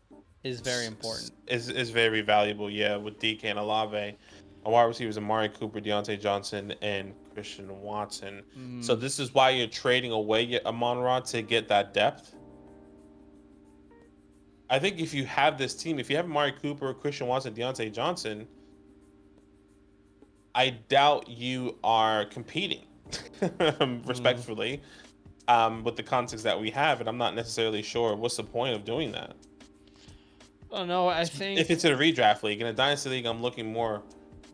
very important. Is very valuable, with DK and Olave. A wide receivers Amari Cooper, Deontay Johnson, and Christian Watson. So this is why you're trading away Amon-Ra to get that depth. I think if you have this team, if you have Amari Cooper, Christian Watson, Deontay Johnson, I doubt you are competing respectfully with the context that we have, and I'm not necessarily sure what's the point of doing that. Oh no, I think if it's in a redraft league, in a dynasty league, I'm looking more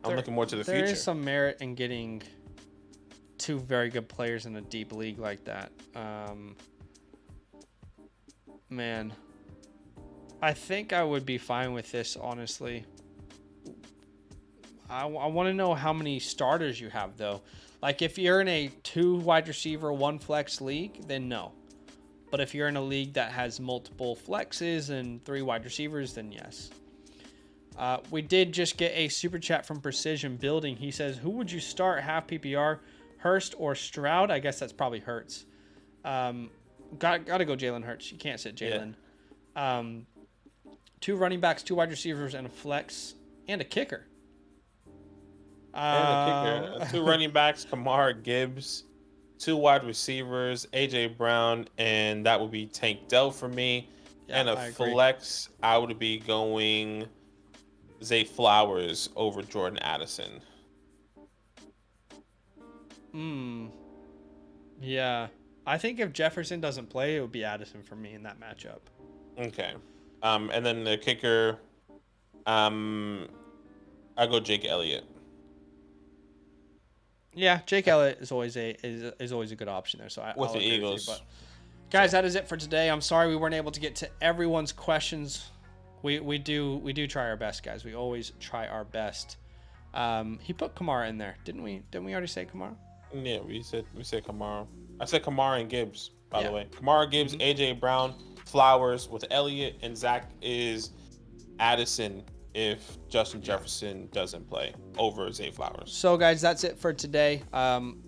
to the future. There is some merit in getting 2 very good players in a deep league like that. Man, I think I would be fine with this, honestly. I want to know how many starters you have, though. Like, if you're in a 2 wide receiver, 1 flex league, then no. But if you're in a league that has multiple flexes and 3 wide receivers, then yes. We did just get a super chat from Precision Building. He says, who would you start half PPR, Hurst or Stroud? I guess that's probably Hurts. Got to go Jalen Hurts. You can't sit Jalen. Yeah. 2 running backs, 2 wide receivers, and a flex, and a kicker. And a kicker. 2 running backs, Kamara, Gibbs. 2 wide receivers, AJ Brown, and that would be Tank Dell for me. Yeah, and a flex, I would be going Zay Flowers over Jordan Addison. Yeah. I think if Jefferson doesn't play, it would be Addison for me in that matchup. Okay. And then the kicker, I go Jake Elliott. Yeah, Jake Elliott is always a good option there. So with the Eagles. But guys, that is it for today. I'm sorry we weren't able to get to everyone's questions. We do try our best, guys. We always try our best. He put Kamara in there, didn't we? Didn't we already say Kamara? Yeah, we said Kamara. I said Kamara and Gibbs, by the way. Kamara, Gibbs, AJ Brown, Flowers with Elliott, and Zach is Addison if Justin Jefferson doesn't play over Zay Flowers. So guys, that's it for today.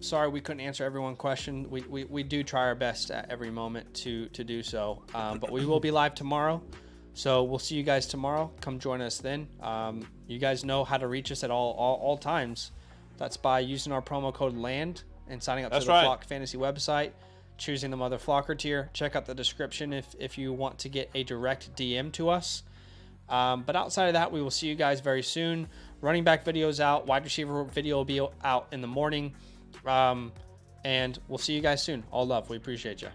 Sorry we couldn't answer everyone's question. We do try our best at every moment to do so. But we will be live tomorrow. So we'll see you guys tomorrow. Come join us then. You guys know how to reach us at all times. That's by using our promo code LAND and signing up to the Flock Fantasy website, choosing the Mother Flocker tier. Check out the description if you want to get a direct DM to us. But outside of that, we will see you guys very soon. Running back videos out. Wide receiver video will be out in the morning. And we'll see you guys soon. All love. We appreciate you.